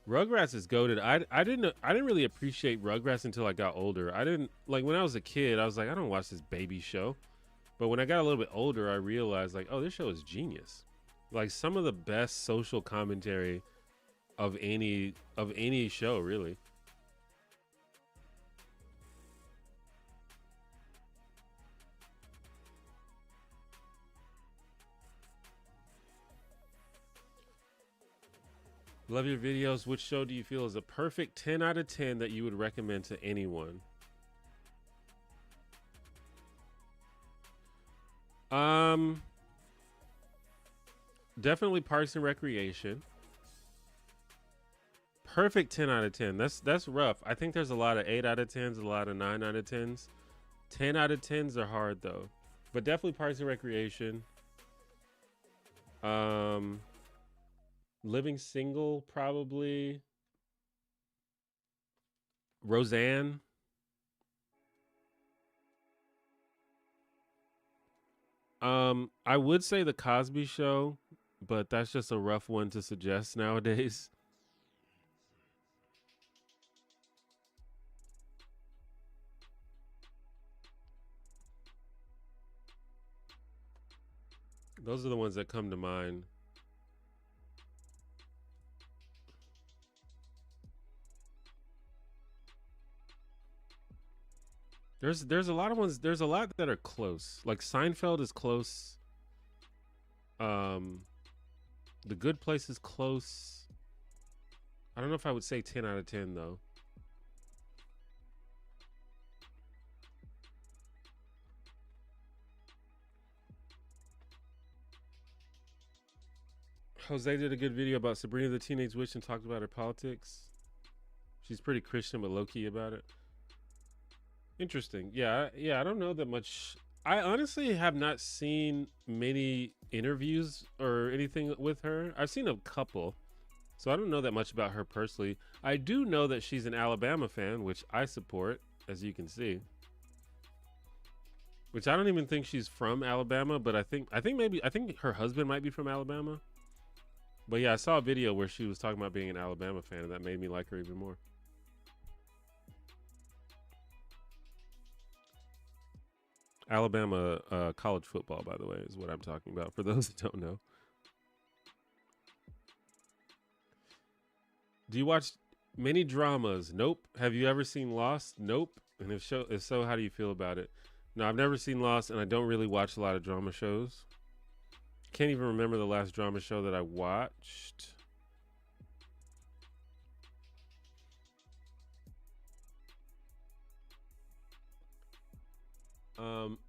Speaker 1: Rugrats is goated. I didn't really appreciate Rugrats until I got older. I didn't like when I was a kid. I was like, I don't watch this baby show. But when I got a little bit older, I realized like, oh, this show is genius. Like some of the best social commentary of any show, really. Love your videos. Which show do you feel is a perfect 10 out of 10 that you would recommend to anyone? Um, Definitely Parks and Recreation. Perfect 10 out of 10. That's rough. I think there's a lot of 8 out of 10s, a lot of 9 out of 10s. 10 out of 10s are hard though. But definitely Parks and Recreation. Um Living Single probably. Roseanne. I would say the Cosby Show, but that's just a rough one to suggest nowadays. Those are the ones that come to mind. There's a lot of ones. There's a lot that are close. Like Seinfeld is close. Um, The Good Place is close. I don't know if I would say 10 out of 10 though. Jose did a good video about Sabrina the Teenage Witch and talked about her politics. She's pretty Christian but low key about it. Interesting. Yeah. I don't know that much. I honestly have not seen many interviews or anything with her. I've seen a couple, so I don't know that much about her personally. I do know that she's an Alabama fan, which I support, as you can see. Which I don't even think she's from Alabama, but I think her husband might be from Alabama. But yeah, I saw a video where she was talking about being an Alabama fan, and that made me like her even more. Alabama college football, by the way, is what I'm talking about. For those that don't know, do you watch many dramas? Nope. Have you ever seen Lost? Nope. And if so, how do you feel about it? No, I've never seen Lost, and I don't really watch a lot of drama shows. Can't even remember the last drama show that I watched.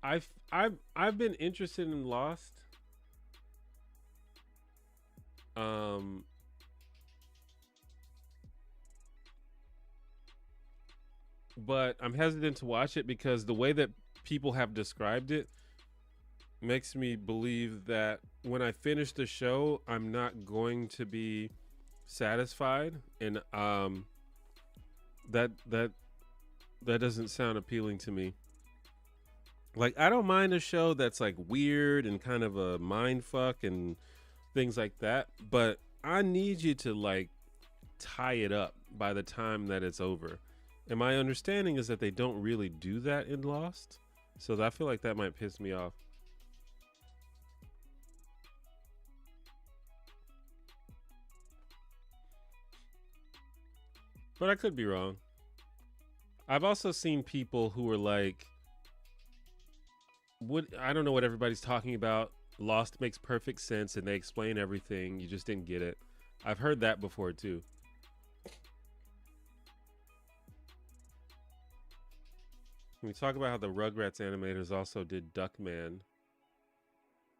Speaker 1: I've been interested in Lost. Um, but I'm hesitant to watch it because the way that people have described it makes me believe that when I finish the show, I'm not going to be satisfied, and that that that doesn't sound appealing to me. Like I don't mind a show that's like weird and kind of a mind fuck and things like that, but I need you to like tie it up by the time that it's over. And my understanding is that they don't really do that in Lost. So I feel like that might piss me off. But I could be wrong. I've also seen people who are like, "What? I don't know what everybody's talking about. Lost makes perfect sense and they explain everything. You just didn't get it." I've heard that before too. We talk about how the Rugrats animators also did Duckman.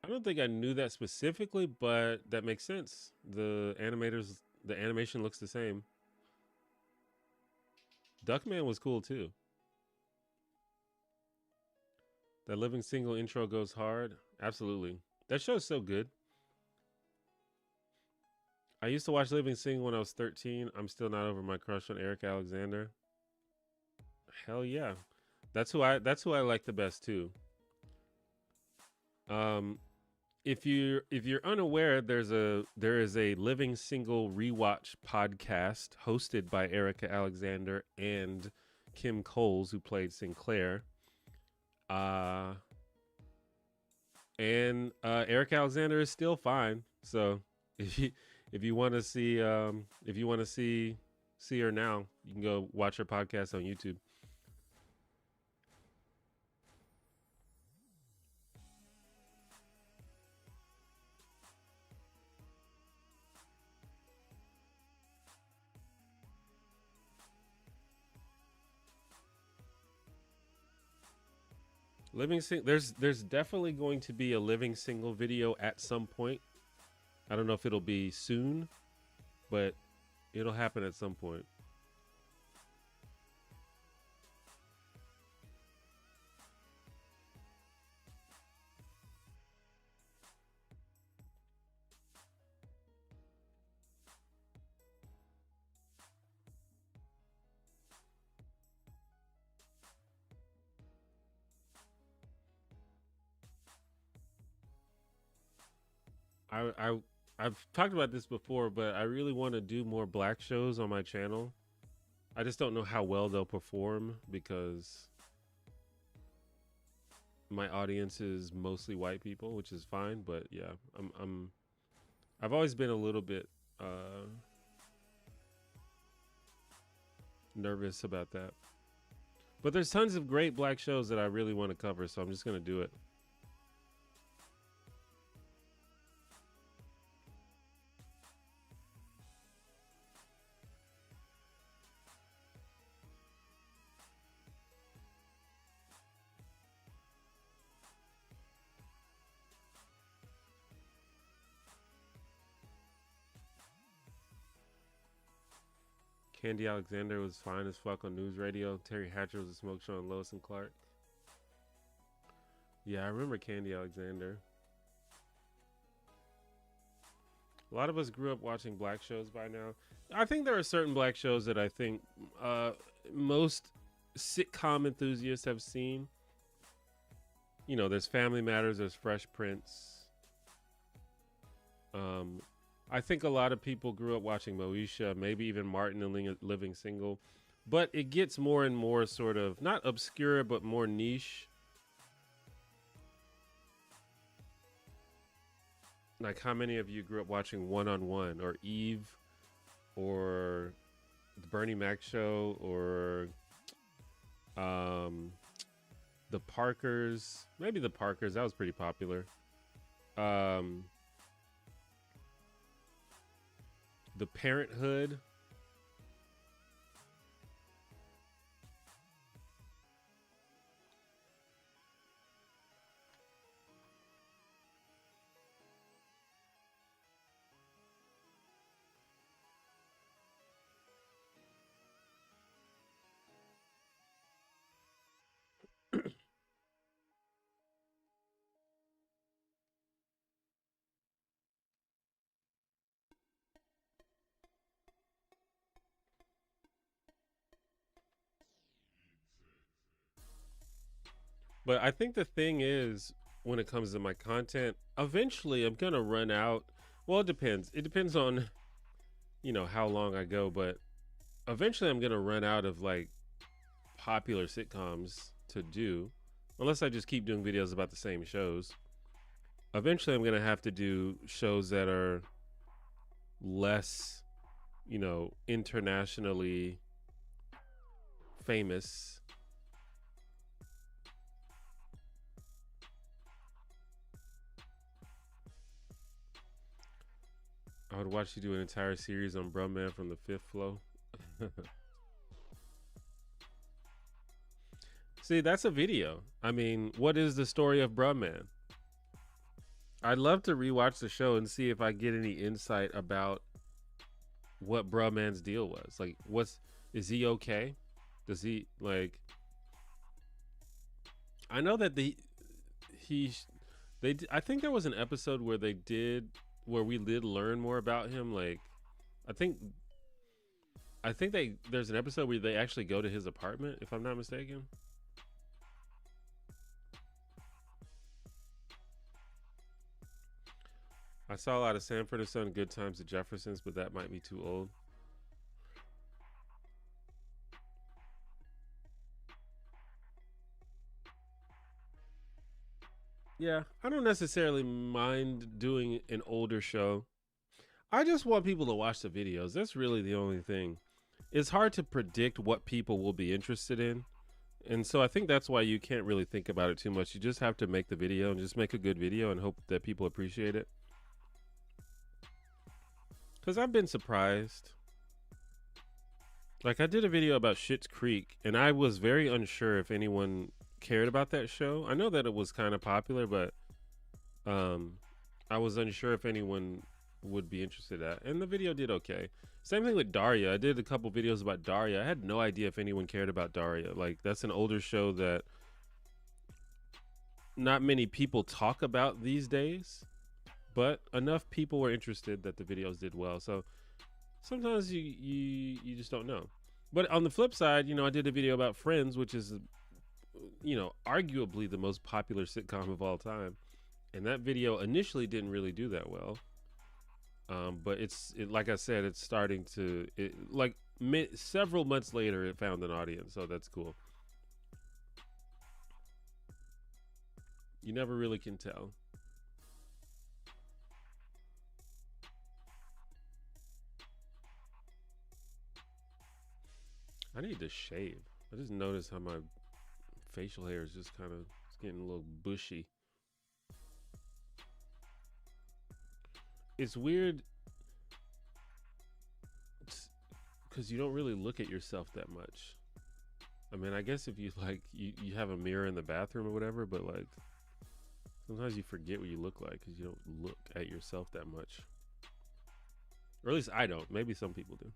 Speaker 1: I don't think I knew that specifically, but that makes sense. The animation looks the same. Duckman was cool too. That Living Single intro goes hard. Absolutely. That show's so good. I used to watch Living Single when I was 13. I'm still not over my crush on Eric Alexander. Hell yeah. That's who I like the best too. Um if you're unaware, there is a Living Single rewatch podcast hosted by Erica Alexander and Kim Coles, who played Sinclair. Uh and Eric Alexander is still fine. So if you want to see if you want to see her now, you can go watch her podcast on YouTube. There's definitely going to be a living single video at some point. I don't know if it'll be soon, but it'll happen at some point. I I've talked about this before, but I really want to do more black shows on my channel. I just don't know how well they'll perform because my audience is mostly white people, which is fine. But yeah, I've always been a little bit nervous about that. But there's tons of great black shows that I really want to cover, so I'm just gonna do it. Candy Alexander was fine as fuck on news radio. Terry Hatcher was a smoke show on Lois and Clark. Yeah, I remember Candy Alexander. A lot of us grew up watching black shows by now. I think there are certain black shows that I think most sitcom enthusiasts have seen. You know, there's Family Matters, there's Fresh Prince. I think a lot of people grew up watching Moesha, maybe even Martin and Living Single. But it gets more and more sort of, not obscure, but more niche. Like, how many of you grew up watching One on One or Eve or the Bernie Mac show or the Parkers? Maybe the Parkers, that was pretty popular. The Parenthood. But I think the thing is, when it comes to my content, eventually I'm gonna run out. Well, it depends. It depends on, you know, how long I go, but eventually I'm gonna run out of like popular sitcoms to do, unless I just keep doing videos about the same shows. Eventually I'm gonna have to do shows that are less, you know, internationally famous. I would watch you do an entire series on Brumman from the Fifth Flow. See, that's a video. I mean, what is the story of Brumman? I'd love to rewatch the show and see if I get any insight about what Brumman's deal was. Like, is he okay? Does he like? I know that I think there was an episode where we did learn more about him. Like, I think there's an episode where they actually go to his apartment, if I'm not mistaken. I saw a lot of Sanford and Son, Good Times at Jefferson's, but that might be too old. Yeah, I don't necessarily mind doing an older show. I just want people to watch the videos. That's really the only thing. It's hard to predict what people will be interested in. And so I think that's why you can't really think about it too much. You just have to make the video and just make a good video and hope that people appreciate it. Because I've been surprised. Like, I did a video about Schitt's Creek, and I was very unsure if anyone cared about that show. I know that it was kind of popular, but um, I was unsure if anyone would be interested at. And the video did okay. Same thing with Daria. I did a couple videos about Daria. I had no idea if anyone cared about Daria. Like, that's an older show that not many people talk about these days, but enough people were interested that the videos did well. So sometimes you just don't know. But on the flip side, you know, I did a video about Friends, which is, you know, arguably the most popular sitcom of all time. And that video initially didn't really do that well. But like I said, it's starting to, several months later, it found an audience. So that's cool. You never really can tell. I need to shave. I just noticed how my facial hair is just kind of getting a little bushy. It's weird because you don't really look at yourself that much. I mean, I guess if you you have a mirror in the bathroom or whatever, but like sometimes you forget what you look like because you don't look at yourself that much. Or at least I don't. Maybe some people do.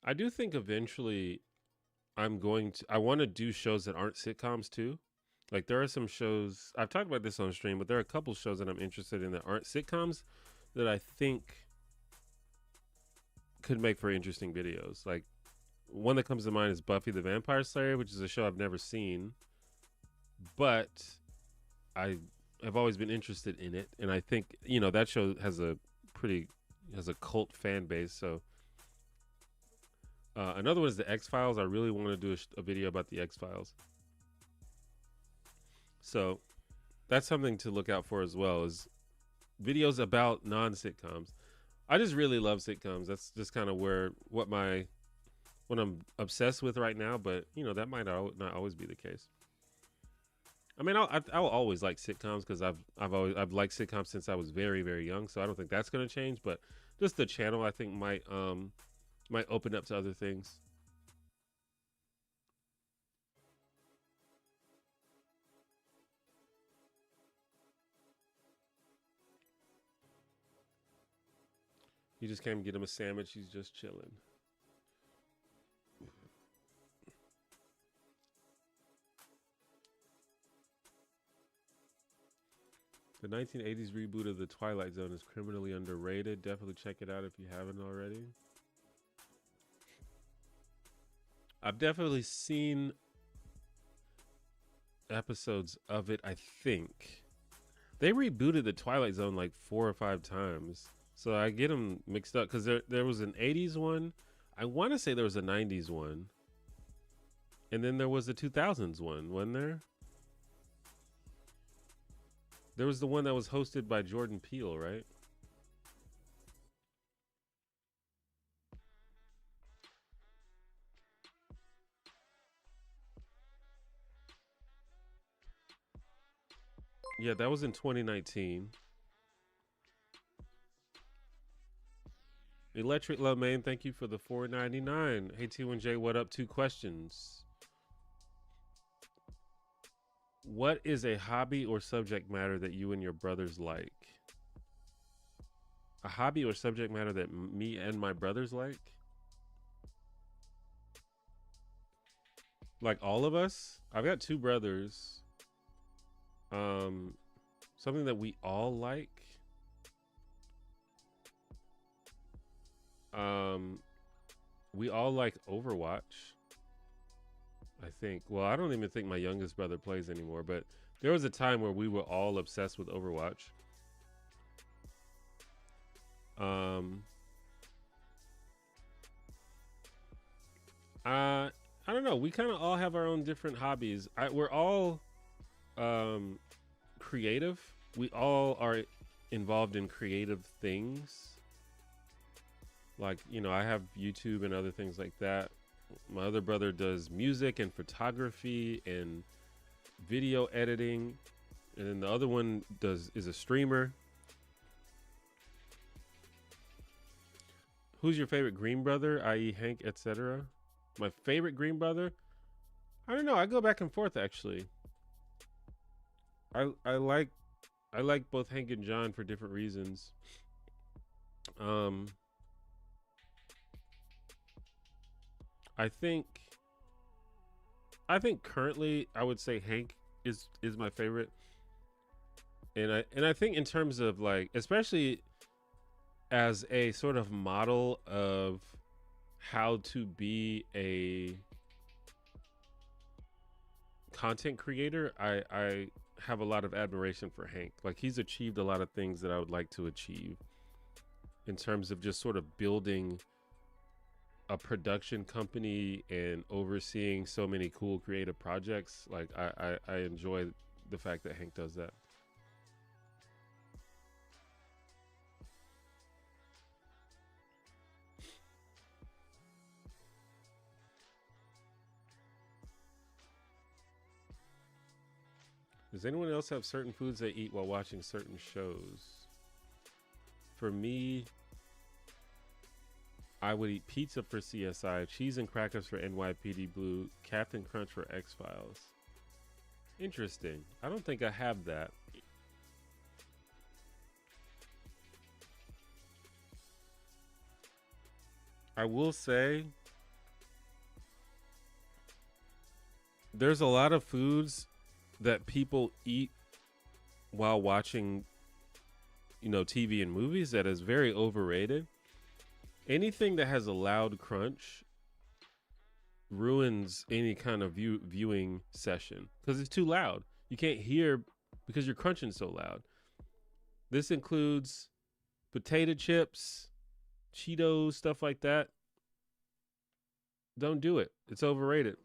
Speaker 1: I do think eventually I want to do shows that aren't sitcoms too. Like there are some shows, I've talked about this on stream, but there are a couple shows that I'm interested in that aren't sitcoms that I think could make for interesting videos. Like one that comes to mind is Buffy the Vampire Slayer, which is a show I've never seen, but I have always been interested in it. And I think, you know, that show has a cult fan base. So another one is the X-Files. I really want to do a video about the X-Files. So that's something to look out for as well, is videos about non-sitcoms. I just really love sitcoms. That's just kind of what I'm obsessed with right now, but you know, that might not always be the case. I mean, I'll always like sitcoms because I've liked sitcoms since I was very, very young. So I don't think that's going to change, but just the channel I think might open up to other things. He just came to get him a sandwich. He's just chilling. The 1980s reboot of The Twilight Zone is criminally underrated. Definitely check it out if you haven't already. I've definitely seen episodes of it, I think. They rebooted The Twilight Zone like 4 or 5 times. So I get them mixed up because there was an 80s one. I want to say there was a 90s one. And then there was the 2000s one, wasn't there? There was the one that was hosted by Jordan Peele, right? Yeah, that was in 2019. Electric Love Main, thank you for the $4.99. Hey T1J, what up? 2 questions. What is a hobby or subject matter that you and your brothers like? A hobby or subject matter that me and my brothers like? Like all of us? I've got 2 brothers. Something that we all like. We all like Overwatch, I think. Well, I don't even think my youngest brother plays anymore, but there was a time where we were all obsessed with Overwatch. I don't know. We kind of all have our own different hobbies. We're all creative. We all are involved in creative things. Like, you know, I have YouTube and other things like that. My other brother does music and photography and video editing, and then the other one is a streamer. Who's your favorite Green brother, i.e. Hank, etc.? My favorite Green brother? I don't know. I go back and forth actually. I like both Hank and John for different reasons. Um I think currently I would say Hank is my favorite. And I think in terms of like, especially as a sort of model of how to be a content creator, I have a lot of admiration for Hank. Like, he's achieved a lot of things that I would like to achieve in terms of just sort of building a production company and overseeing so many cool creative projects. Like, I enjoy the fact that Hank does that. Does anyone else have certain foods they eat while watching certain shows? For me, I would eat pizza for CSI, cheese and crackers for NYPD Blue, Captain Crunch for X-Files. Interesting. I don't think I have that. I will say there's a lot of foods that people eat while watching, TV and movies that is very overrated. Anything that has a loud crunch ruins any kind of viewing session because it's too loud. You can't hear because you're crunching so loud. This includes potato chips, Cheetos, stuff like that. Don't do it. It's overrated.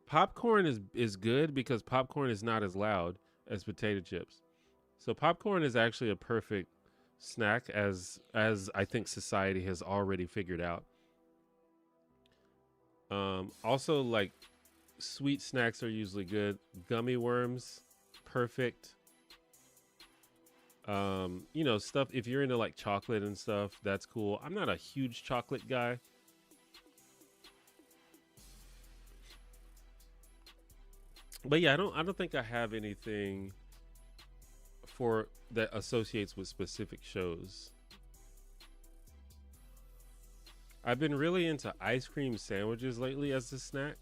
Speaker 1: Popcorn is good because popcorn is not as loud as potato chips. So popcorn is actually a perfect snack as I think society has already figured out. Also, like, sweet snacks are usually good. Gummy worms, perfect. Stuff, if you're into like chocolate and stuff, that's cool. I'm not a huge chocolate guy. But yeah, I don't think I have anything for that associates with specific shows. I've been really into ice cream sandwiches lately as a snack.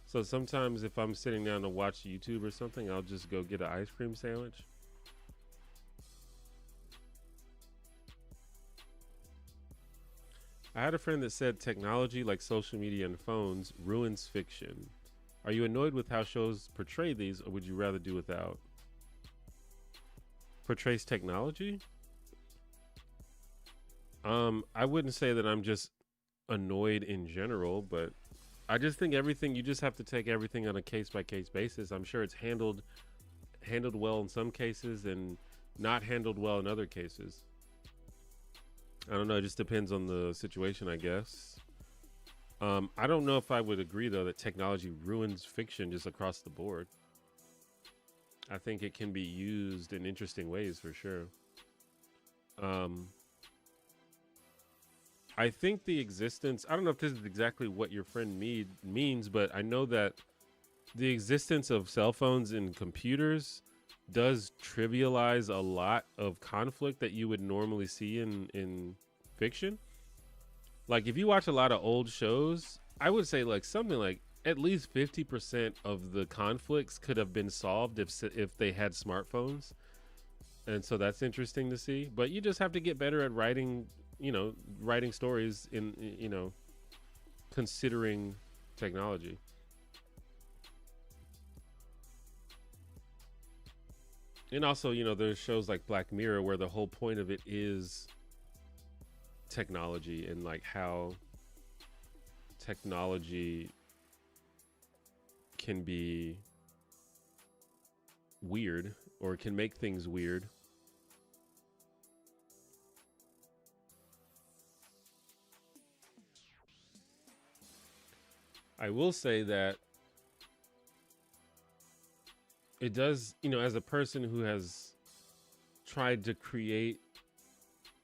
Speaker 1: So sometimes if I'm sitting down to watch YouTube or something, I'll just go get an ice cream sandwich. I had a friend that said technology like social media and phones ruins fiction. Are you annoyed with how shows portray these, or would you rather do without? Portrays technology? I wouldn't say that I'm just annoyed in general, but I just think you just have to take everything on a case by case basis. I'm sure it's handled well in some cases and not handled well in other cases. I don't know, it just depends on the situation, I guess. I don't know if I would agree though that technology ruins fiction just across the board. I think it can be used in interesting ways for sure. I think the existence, I don't know if this is exactly what your friend means, but I know that the existence of cell phones and computers does trivialize a lot of conflict that you would normally see in fiction. Like, if you watch a lot of old shows, I would say like something like at least 50% of the conflicts could have been solved if they had smartphones. And so that's interesting to see. But you just have to get better at writing stories in, considering technology. And also, there's shows like Black Mirror where the whole point of it is technology and like how technology can be weird or can make things weird. I will say that it does, as a person who has tried to create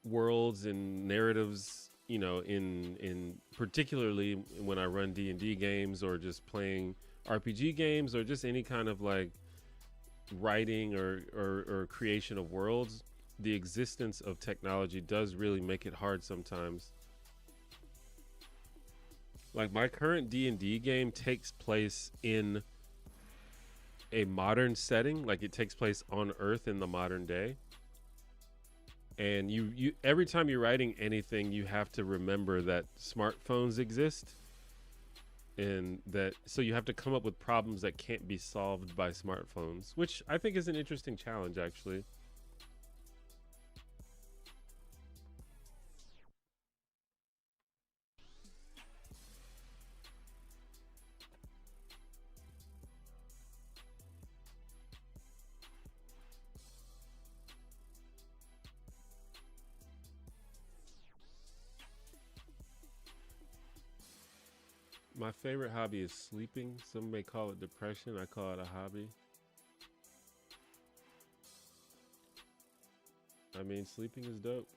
Speaker 1: worlds and narratives, in particularly when I run D&D games or just playing RPG games or just any kind of like writing or creation of worlds, the existence of technology does really make it hard sometimes. Like my current D&D game takes place in a modern setting, like it takes place on Earth in the modern day. And you every time you're writing anything, you have to remember that smartphones exist, and that so you have to come up with problems that can't be solved by smartphones, which I think is an interesting challenge actually. My favorite hobby is sleeping. Some may call it depression. I call it a hobby. I mean, sleeping is dope.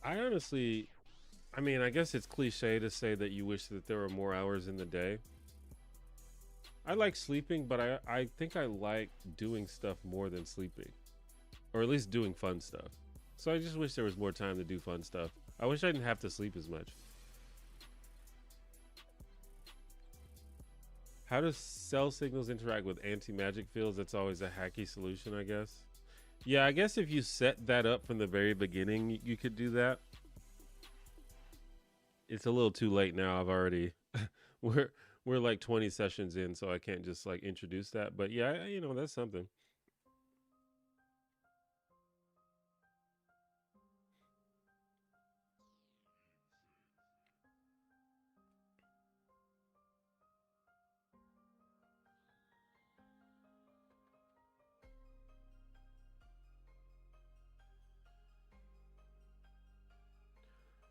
Speaker 1: I honestly, I mean, I guess it's cliche to say that you wish that there were more hours in the day. I like sleeping, but I think I like doing stuff more than sleeping, or at least doing fun stuff. So I just wish there was more time to do fun stuff. I wish I didn't have to sleep as much. How does cell signals interact with anti-magic fields? That's always a hacky solution, I guess. Yeah, I guess if you set that up from the very beginning, you could do that. It's a little too late now. I've already we're we're like 20 sessions in, so I can't just like introduce that. But yeah, that's something.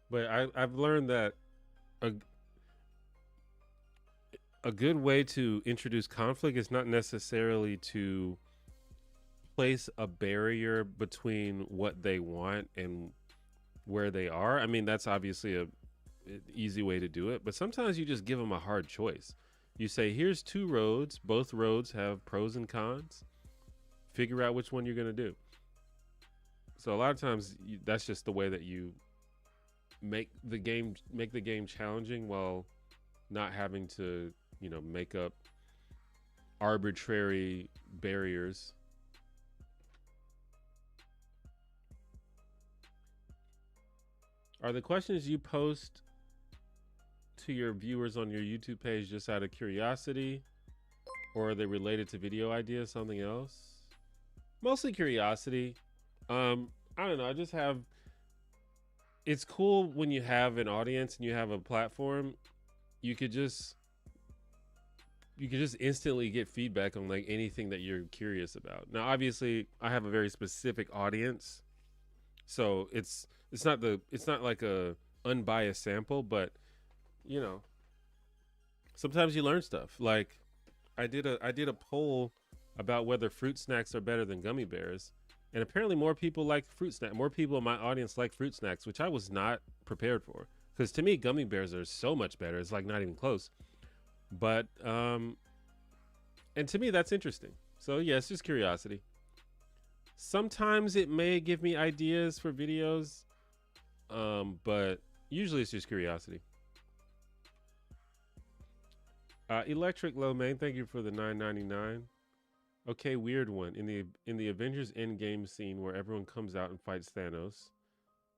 Speaker 1: But I've learned that a a good way to introduce conflict is not necessarily to place a barrier between what they want and where they are. I mean, that's obviously a easy way to do it, but sometimes you just give them a hard choice. You say, "Here's two roads. Both roads have pros and cons. Figure out which one you're going to do." So a lot of times that's just the way that you make the game challenging while not having to, make up arbitrary barriers. Are the questions you post to your viewers on your YouTube page just out of curiosity, or are they related to video ideas, something else? Mostly curiosity. I don't know. I just have. It's cool when you have an audience and you have a platform. You could just you could just instantly get feedback on like anything that you're curious about. Now, obviously, I have a very specific audience, so it's not like a unbiased sample, but you know, sometimes you learn stuff. Like I did a poll about whether fruit snacks are better than gummy bears, and apparently more people like fruit snack. More people in my audience like fruit snacks, which I was not prepared for. Because to me, gummy bears are so much better. It's like not even close. But and to me, that's interesting. So yeah, it's just curiosity. Sometimes it may give me ideas for videos, but usually it's just curiosity. Electric Low Main, thank you for the 9.99. Okay, weird one. In the Avengers Endgame scene where everyone comes out and fights Thanos,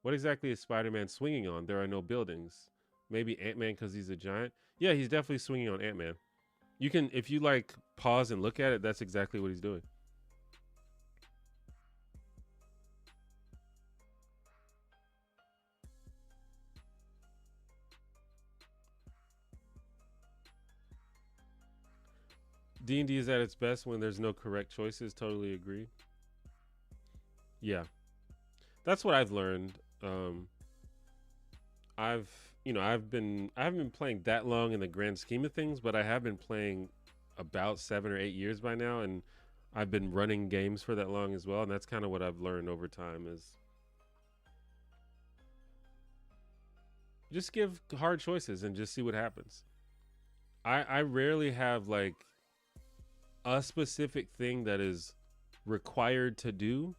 Speaker 1: what exactly is Spider-Man swinging on? There are no buildings. Maybe Ant-Man because he's a giant. Yeah, he's definitely swinging on Ant-Man. You can, if you like, pause and look at it. That's exactly what he's doing. D&D is at its best when there's no correct choices. Totally agree. Yeah, that's what I've learned. Um, I've I haven't been playing that long in the grand scheme of things, but I have been playing about 7 or 8 years by now, and I've been running games for that long as well, and that's kind of what I've learned over time is just give hard choices and just see what happens. I rarely have like a specific thing that is required to do.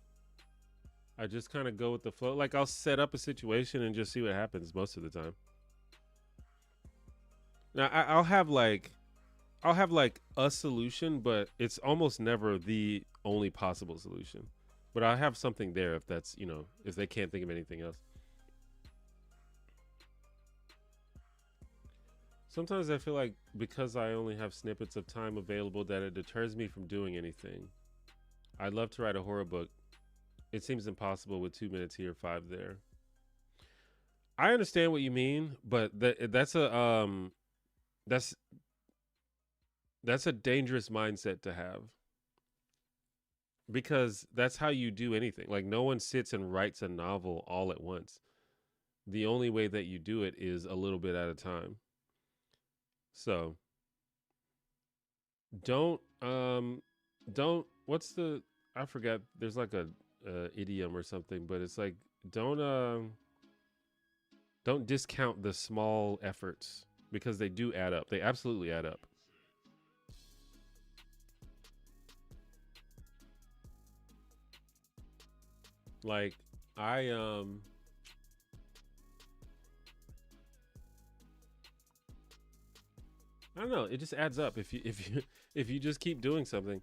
Speaker 1: I just kind of go with the flow. Like I'll set up a situation and just see what happens most of the time. Now I'll have like a solution, but it's almost never the only possible solution. But I have something there if that's, if they can't think of anything else. Sometimes I feel like because I only have snippets of time available that it deters me from doing anything. I'd love to write a horror book. It seems impossible with 2 minutes here, 5 there. I understand what you mean, but that's that's a dangerous mindset to have because that's how you do anything. Like no one sits and writes a novel all at once. The only way that you do it is a little bit at a time. So don't don't what's the I forgot there's like a idiom or something, but it's like don't discount the small efforts because they do add up. They absolutely add up. Like I I don't know, it just adds up if you if you just keep doing something.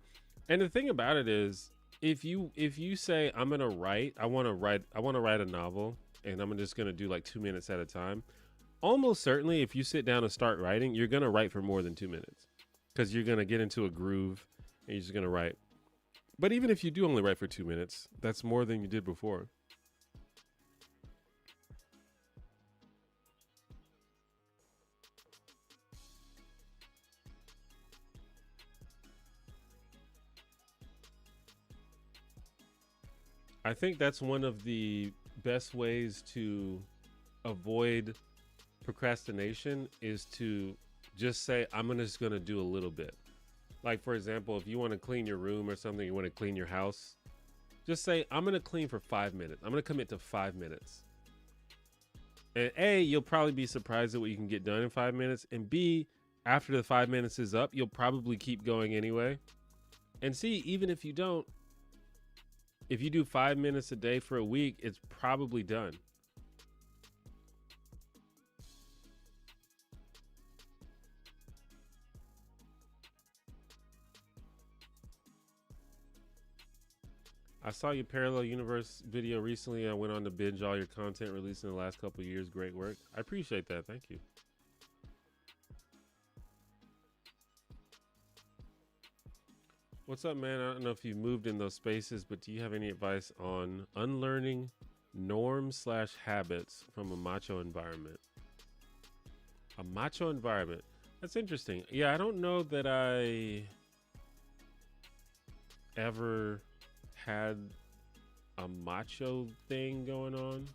Speaker 1: And the thing about it is if you say I'm going to write, I want to write a novel and I'm just going to do like 2 minutes at a time. Almost certainly if you sit down and start writing, you're going to write for more than 2 minutes cuz you're going to get into a groove and you're just going to write. But even if you do only write for 2 minutes, that's more than you did before. I think that's one of the best ways to avoid procrastination is to just say, just going to do a little bit. Like, for example, if you want to clean your room or something, you want to clean your house, just say, I'm going to clean for 5 minutes. I'm going to commit to 5 minutes. And A, you'll probably be surprised at what you can get done in 5 minutes. And B, after the 5 minutes is up, you'll probably keep going anyway. And C, even if you don't, if you do 5 minutes a day for a week, it's probably done. I saw your parallel universe video recently. I went on to binge all your content released in the last couple of years. Great work. I appreciate that. Thank you. What's up, man? I don't know if you've moved in those spaces, but do you have any advice on unlearning norms/habits from a macho environment? A macho environment. That's interesting. Yeah, I don't know that I ever had a macho thing going on.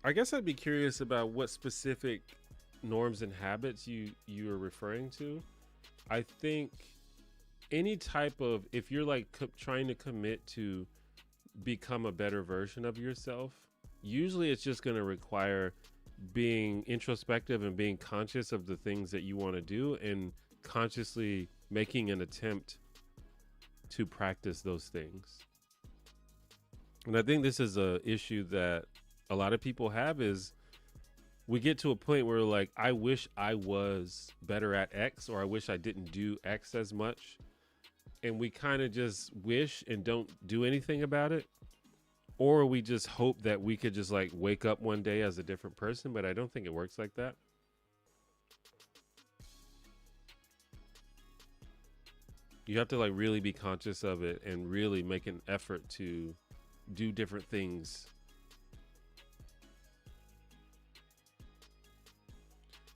Speaker 1: I guess I'd be curious about what specific norms and habits you are referring to. I think any type of if you're like trying to commit to become a better version of yourself, usually it's just going to require being introspective and being conscious of the things that you want to do and consciously making an attempt to practice those things. And I think this is a issue that a lot of people have is we get to a point where like, I wish I was better at X, or I wish I didn't do X as much. And we kind of just wish and don't do anything about it. Or we just hope that we could just like wake up one day as a different person, but I don't think it works like that. You have to like really be conscious of it and really make an effort to do different things.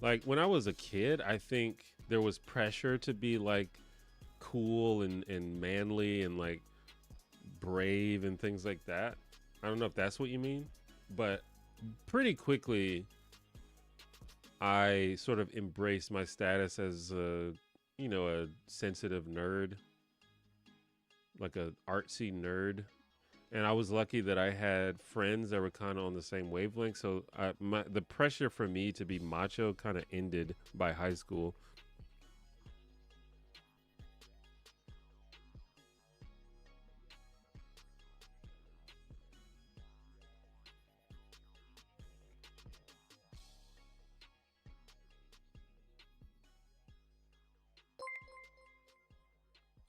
Speaker 1: Like when I was a kid, I think there was pressure to be like cool and manly and like brave and things like that. I don't know if that's what you mean, but pretty quickly I sort of embraced my status as a, a sensitive nerd, like a artsy nerd. And I was lucky that I had friends that were kind of on the same wavelength. So the pressure for me to be macho kind of ended by high school.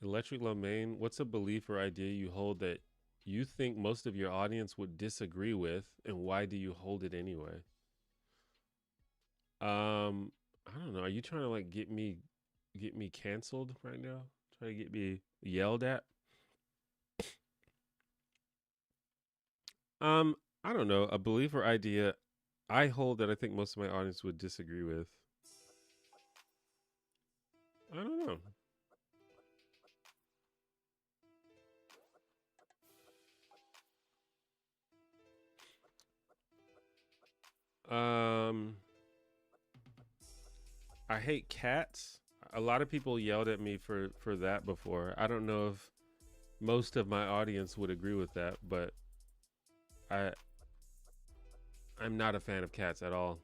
Speaker 1: Electric Lomain, what's a belief or idea you hold that you think most of your audience would disagree with, and why do you hold it anyway? I don't know. Are you trying to like get me canceled right now? Trying to get me yelled at? Um, I don't know. A belief or idea I hold that I think most of my audience would disagree with. I don't know. I hate cats. A lot of people yelled at me for that before. I don't know if most of my audience would agree with that, but I I'm not a fan of cats at all.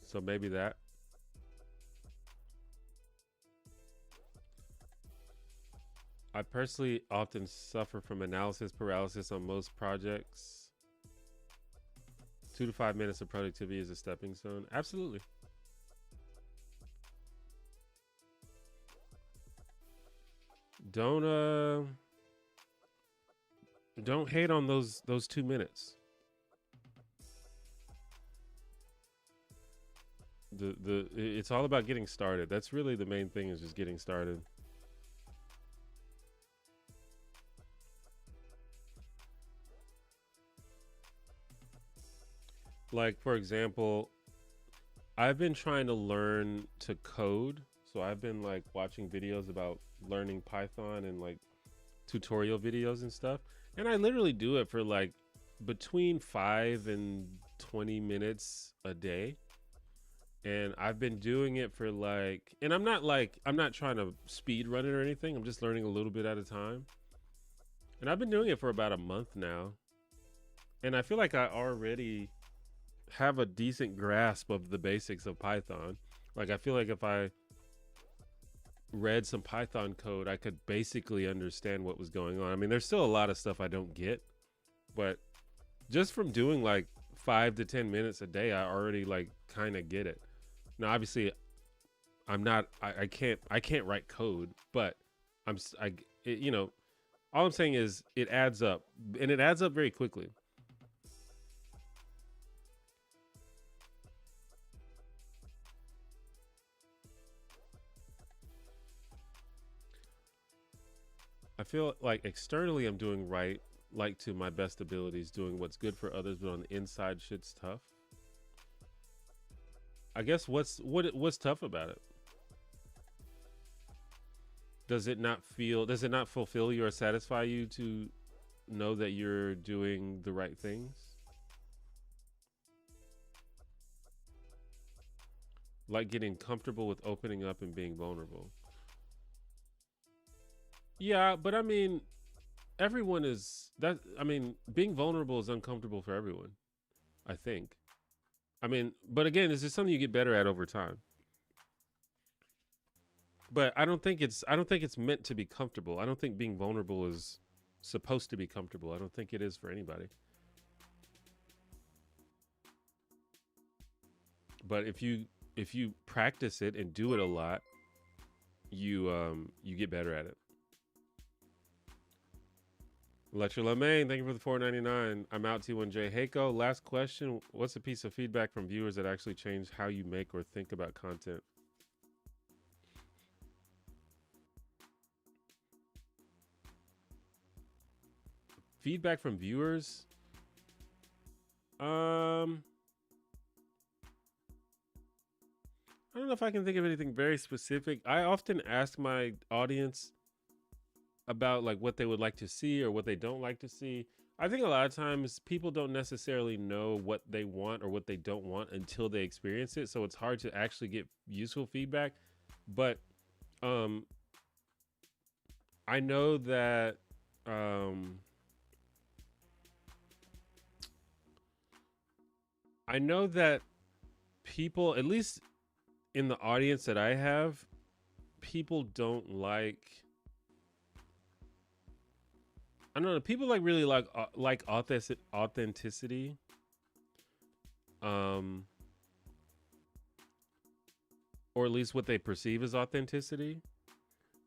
Speaker 1: So maybe that. I personally often suffer from analysis paralysis on most projects. 2 to 5 minutes of productivity is a stepping stone. Absolutely. Don't don't hate on those 2 minutes. It's all about getting started. That's really the main thing, is just getting started. Like for example, I've been trying to learn to code. So I've been like watching videos about learning Python and like tutorial videos and stuff. And I literally do it for like between 5 and 20 minutes a day. And I've been doing it for and I'm not trying to speed run it or anything. I'm just learning a little bit at a time. And I've been doing it for about a month now. And I feel like I already have a decent grasp of the basics of Python. Like I feel like if I read some Python code, I could basically understand what was going on. I mean, there's still a lot of stuff I don't get, but just from doing like 5 to 10 minutes a day, I already like kind of get it. Now, obviously, I'm not. I can't write code, but I'm. All I'm saying is it adds up, and it adds up very quickly. I feel like externally I'm doing right, like to my best abilities, doing what's good for others, but on the inside, shit's tough. I guess what's tough about it? Does it not fulfill you or satisfy you to know that you're doing the right things? Like getting comfortable with opening up and being vulnerable. Yeah, but I mean, everyone is that. I mean, being vulnerable is uncomfortable for everyone, I think. I mean, but again, this is something you get better at over time. But I don't think it's meant to be comfortable. I don't think being vulnerable is supposed to be comfortable. I don't think it is for anybody. But if you practice it and do it a lot, you get better at it. Lecture Lemaine, thank you for the 4.99. I'm out T1J. Heiko, last question. What's a piece of feedback from viewers that actually changed how you make or think about content? Feedback from viewers? don't know if I can think of anything very specific. I often ask my audience about like what they would like to see or what they don't like to see. I think a lot of times people don't necessarily know what they want or what they don't want until they experience it. So it's hard to actually get useful feedback. But um I know that um I know that people, at least in the audience that I have, people don't I don't know, people like really like authenticity. Um or at least what they perceive as authenticity.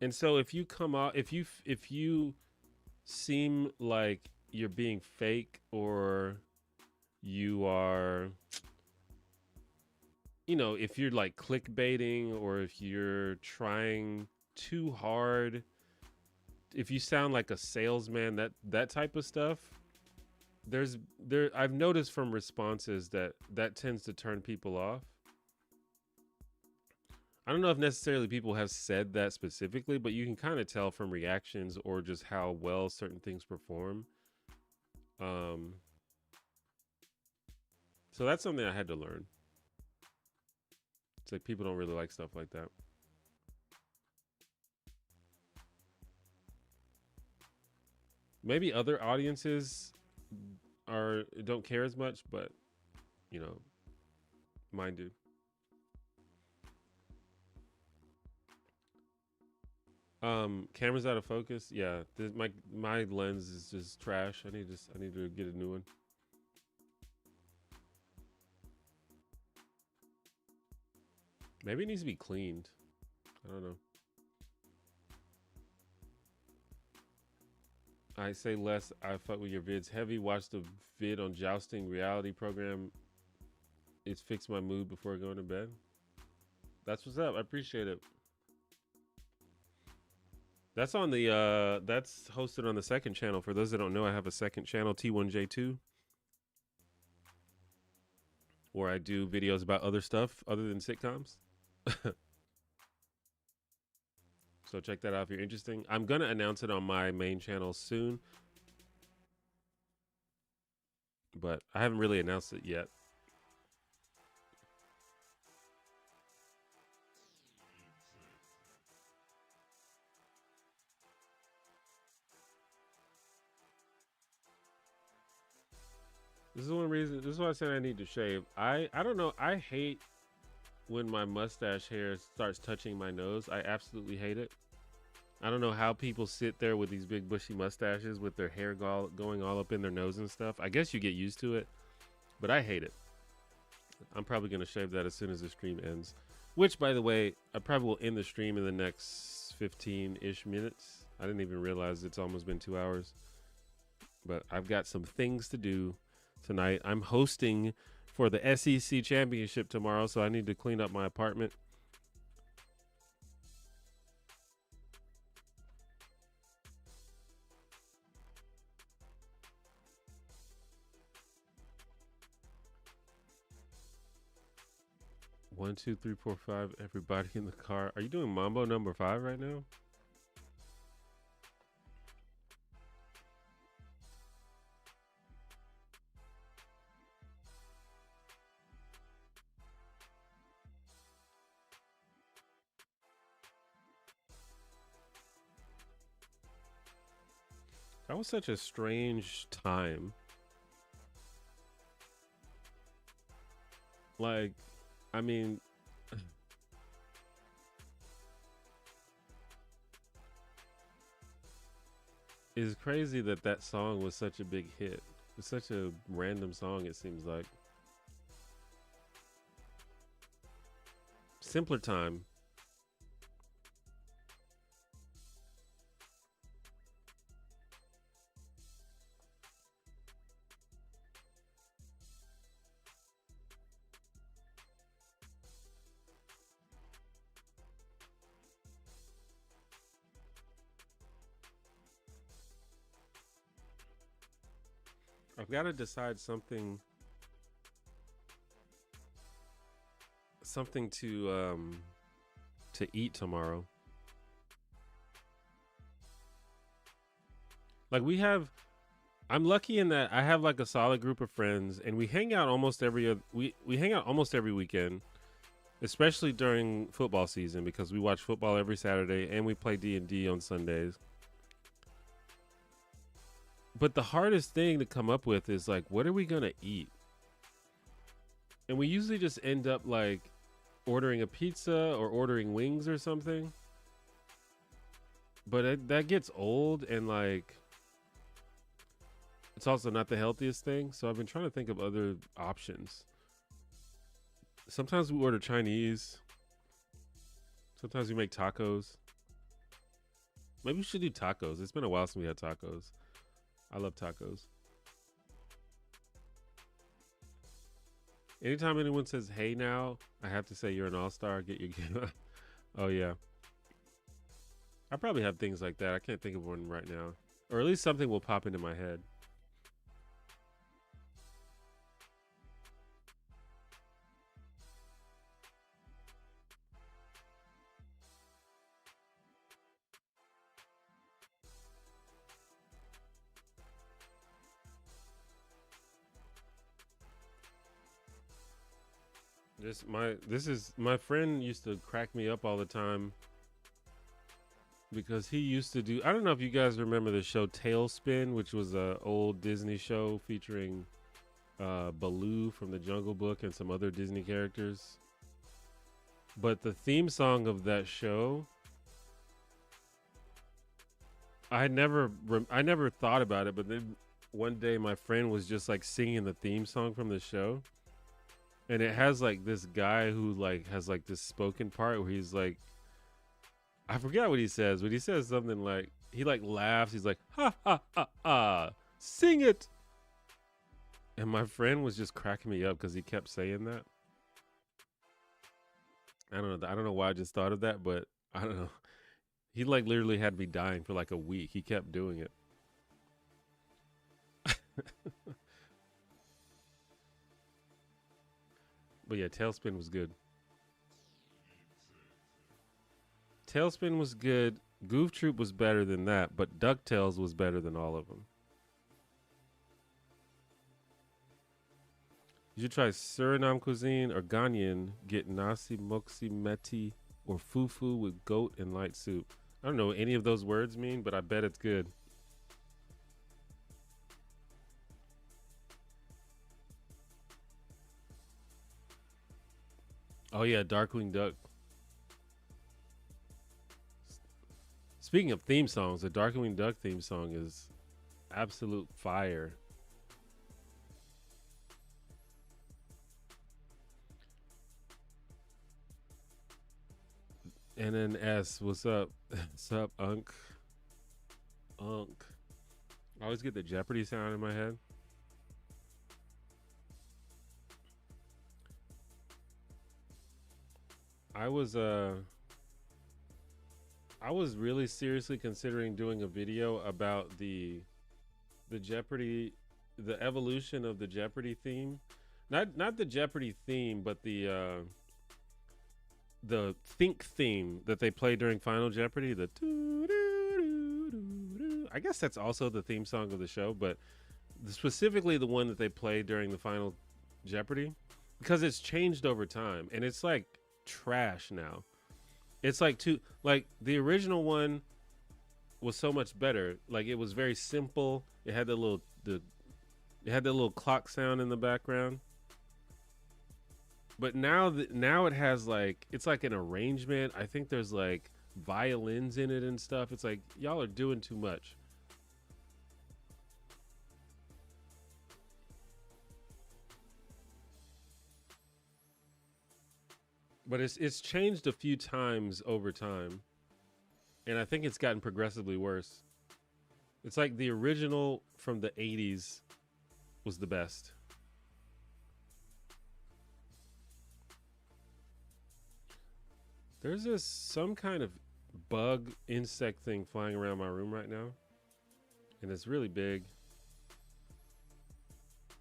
Speaker 1: And so if you come out if you seem like you're being fake or you are, you know, if you're like clickbaiting or if you're trying too hard, if you sound like a salesman, that type of stuff, there I've noticed from responses that that tends to turn people off. I don't know if necessarily people have said that specifically, but you can kind of tell from reactions or just how well certain things perform. Um, so that's something I had to learn. It's like people don't really like stuff like that. Maybe other audiences are don't care as much, but you know, mine do. Camera's out of focus. Yeah, my lens is just trash. I need to get a new one. Maybe it needs to be cleaned. I don't know. I say less. I fuck with your vids heavy. Watch the vid on jousting reality program. It's fixed my mood before going to bed. That's what's up. I appreciate it. That's on the that's hosted on the second channel. For those that don't know, I have a second channel, T1J2, where I do videos about other stuff other than sitcoms. So check that out if you're interested. I'm gonna announce it on my main channel soon, but I haven't really announced it yet. This is one reason. This is why I said I need to shave. I don't know. I hate when my mustache hair starts touching my nose. I absolutely hate it. I don't know how people sit there with these big bushy mustaches with their hair going all up in their nose and stuff. I guess you get used to it, but I hate it. I'm probably going to shave that as soon as the stream ends. Which, by the way, I probably will end the stream in the next 15-ish minutes. I didn't even realize it's almost been 2 hours. But I've got some things to do tonight. I'm hosting for the SEC championship tomorrow, so I need to clean up my apartment. One, two, three, four, five. Everybody in the car. Are you doing Mambo number 5 right now? That was such a strange time. Like, I mean, it's crazy that that song was such a big hit. It's such a random song, it seems like. Simpler Time. I've got to decide something to eat tomorrow. Like I'm lucky in that I have like a solid group of friends, and we hang out almost we hang out almost every weekend, especially during football season because we watch football every Saturday and we play D&D on Sundays. But the hardest thing to come up with is like, what are we gonna eat? And we usually just end up like ordering a pizza or ordering wings or something. But that gets old, and like it's also not the healthiest thing. So I've been trying to think of other options. Sometimes we order Chinese. Sometimes we make tacos. Maybe we should do tacos. It's been a while since we had tacos. I love tacos. Anytime anyone says, "Hey now," I have to say you're an all-star. Get your game. Oh, yeah. I probably have things like that. I can't think of one right now. Or at least something will pop into my head. My friend used to crack me up all the time because he used to do, I don't know if you guys remember the show Tailspin, which was a old Disney show featuring Baloo from the Jungle Book and some other Disney characters. But the theme song of that show, I never thought about it, but then one day my friend was just like singing the theme song from the show. And it has like this guy who like has like this spoken part where he's like, I forgot what he says, but he says something like, he like laughs. He's like, ha ha ha ha, sing it. And my friend was just cracking me up because he kept saying that. I don't know why I just thought of that, but I don't know. He like literally had me dying for like a week. He kept doing it. But yeah, Tailspin was good. Tailspin was good. Goof Troop was better than that, but DuckTales was better than all of them. You should try Suriname cuisine or Ghanaian. Get nasi moksi meti or fufu with goat and light soup. I don't know what any of those words mean, but I bet it's good. Oh yeah, Darkwing Duck. Speaking of theme songs, the Darkwing Duck theme song is absolute fire. NNS, what's up? What's up, Unk? Unk. I always get the Jeopardy sound in my head. I was I was really seriously considering doing a video about the Jeopardy, the evolution of the Jeopardy theme. Not the Jeopardy theme, but the think theme that they play during Final Jeopardy. The I guess that's also the theme song of the show, but specifically the one that they play during the Final Jeopardy, because it's changed over time and it's like trash now. It's like the original one was so much better. Like it was very simple. It had it had the little clock sound in the background. But now it has like, it's like an arrangement. I think there's like violins in it and stuff. It's like y'all are doing too much. But it's changed a few times over time, and I think it's gotten progressively worse. It's like the original from the 80s was the best. There's some kind of bug insect thing flying around my room right now, and it's really big.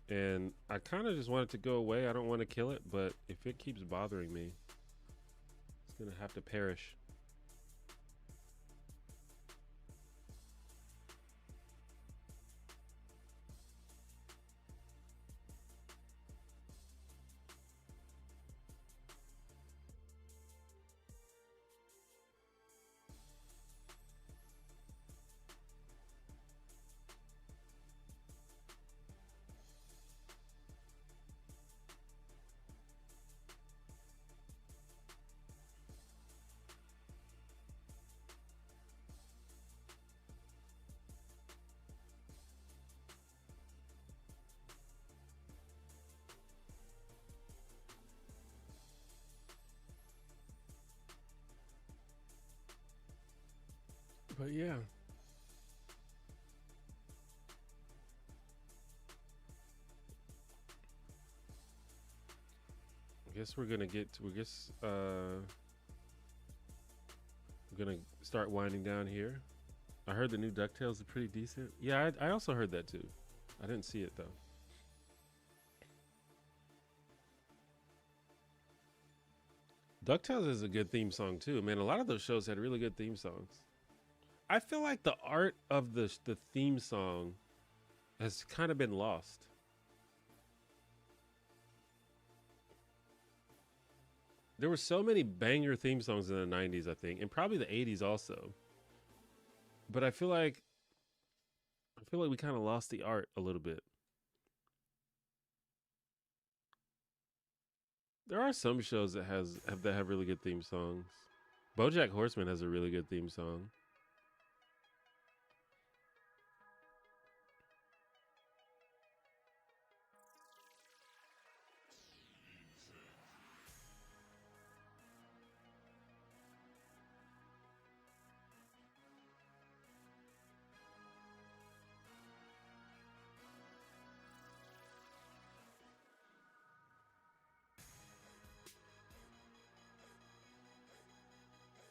Speaker 1: And I kind of just want it to go away. I don't want to kill it, but if it keeps bothering me, it's gonna have to perish. But yeah, I guess we're gonna get to, we're gonna start winding down here. I heard the new DuckTales is pretty decent. Yeah, I also heard that too. I didn't see it though. DuckTales is a good theme song too. Man, a lot of those shows had really good theme songs. I feel like the art of the theme song has kind of been lost. There were so many banger theme songs in the 90s, I think, and probably the 80s also. But I feel like we kind of lost the art a little bit. There are some shows that have really good theme songs. BoJack Horseman has a really good theme song.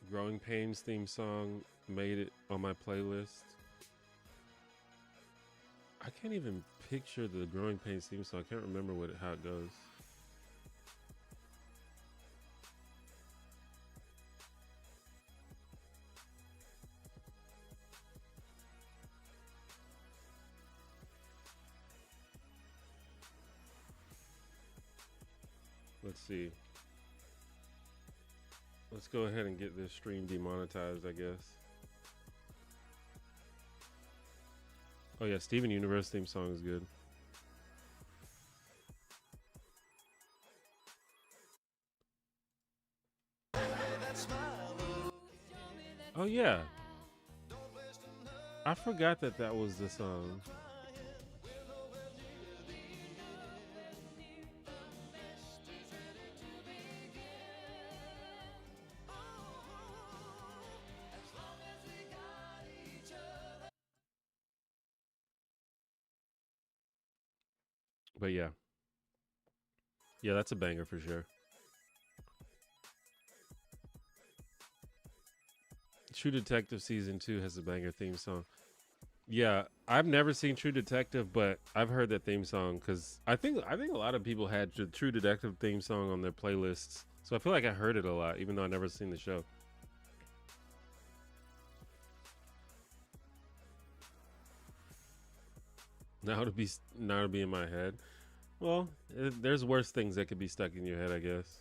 Speaker 1: Growing Pains theme song made it on my playlist. I can't even picture the Growing Pains theme song. I can't remember how it goes. Let's see. Let's go ahead and get this stream demonetized, I guess. Oh yeah, Steven Universe theme song is good. Oh yeah, I forgot that was the song. But yeah, yeah, that's a banger for sure. True Detective season 2 has a banger theme song. Yeah, I've never seen True Detective, but I've heard that theme song because I think a lot of people had the True Detective theme song on their playlists. So I feel like I heard it a lot, even though I never seen the show. Now to be in my head. Well, there's worse things that could be stuck in your head, I guess.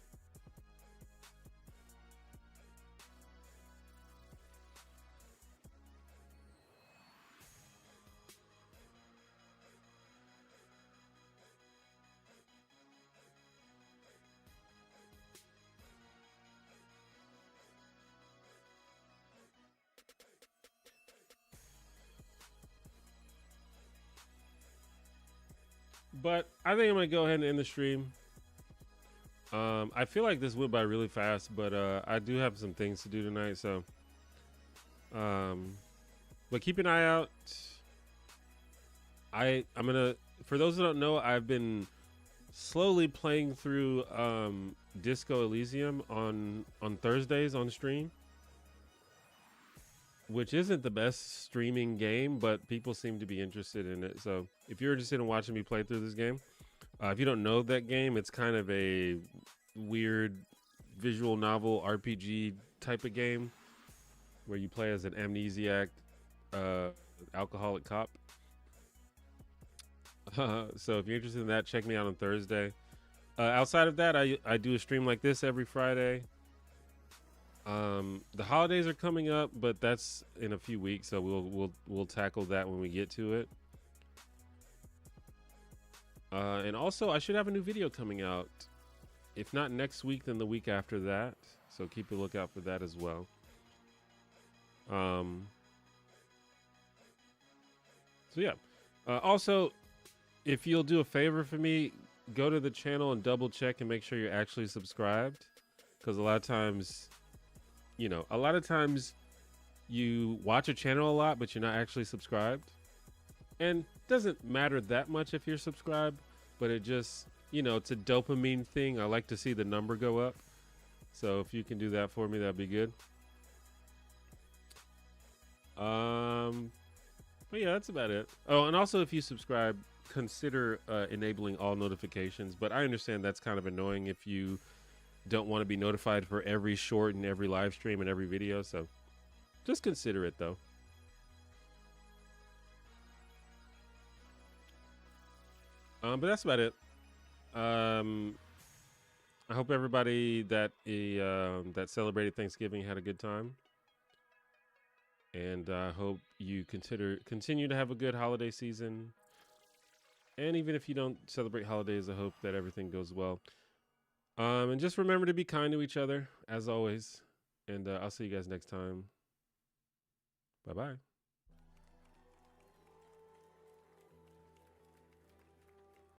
Speaker 1: But I think I'm gonna go ahead and end the stream. I feel like this went by really fast, but I do have some things to do tonight, so but keep an eye out. I'm gonna, for those who don't know, I've been slowly playing through Disco Elysium on Thursdays on stream. which isn't the best streaming game, but people seem to be interested in it. So if you're interested in watching me play through this game, if you don't know that game, it's kind of a weird visual novel RPG type of game where you play as an amnesiac uh, alcoholic cop. So if you're interested in that, check me out on Thursday. Outside of that, I do a stream like this every Friday. The holidays are coming up, but that's in a few weeks, so we'll tackle that when we get to it. And also, I should have a new video coming out. If not next week, then the week after that. So keep a lookout for that as well. So yeah. Also, if you'll do a favor for me, go to the channel and double check and make sure you're actually subscribed. Because a lot of times, you watch a channel a lot, but you're not actually subscribed. And it doesn't matter that much if you're subscribed, but it just, it's a dopamine thing. I like to see the number go up. So if you can do that for me, that'd be good. But yeah, that's about it. Oh, and also if you subscribe, consider enabling all notifications. But I understand that's kind of annoying if you don't want to be notified for every short and every live stream and every video. So just consider it though. But that's about it. I hope everybody that celebrated Thanksgiving had a good time, and I hope you continue to have a good holiday season. And even if you don't celebrate holidays, I hope that everything goes well. And just remember to be kind to each other as always. And I'll see you guys next time. Bye bye.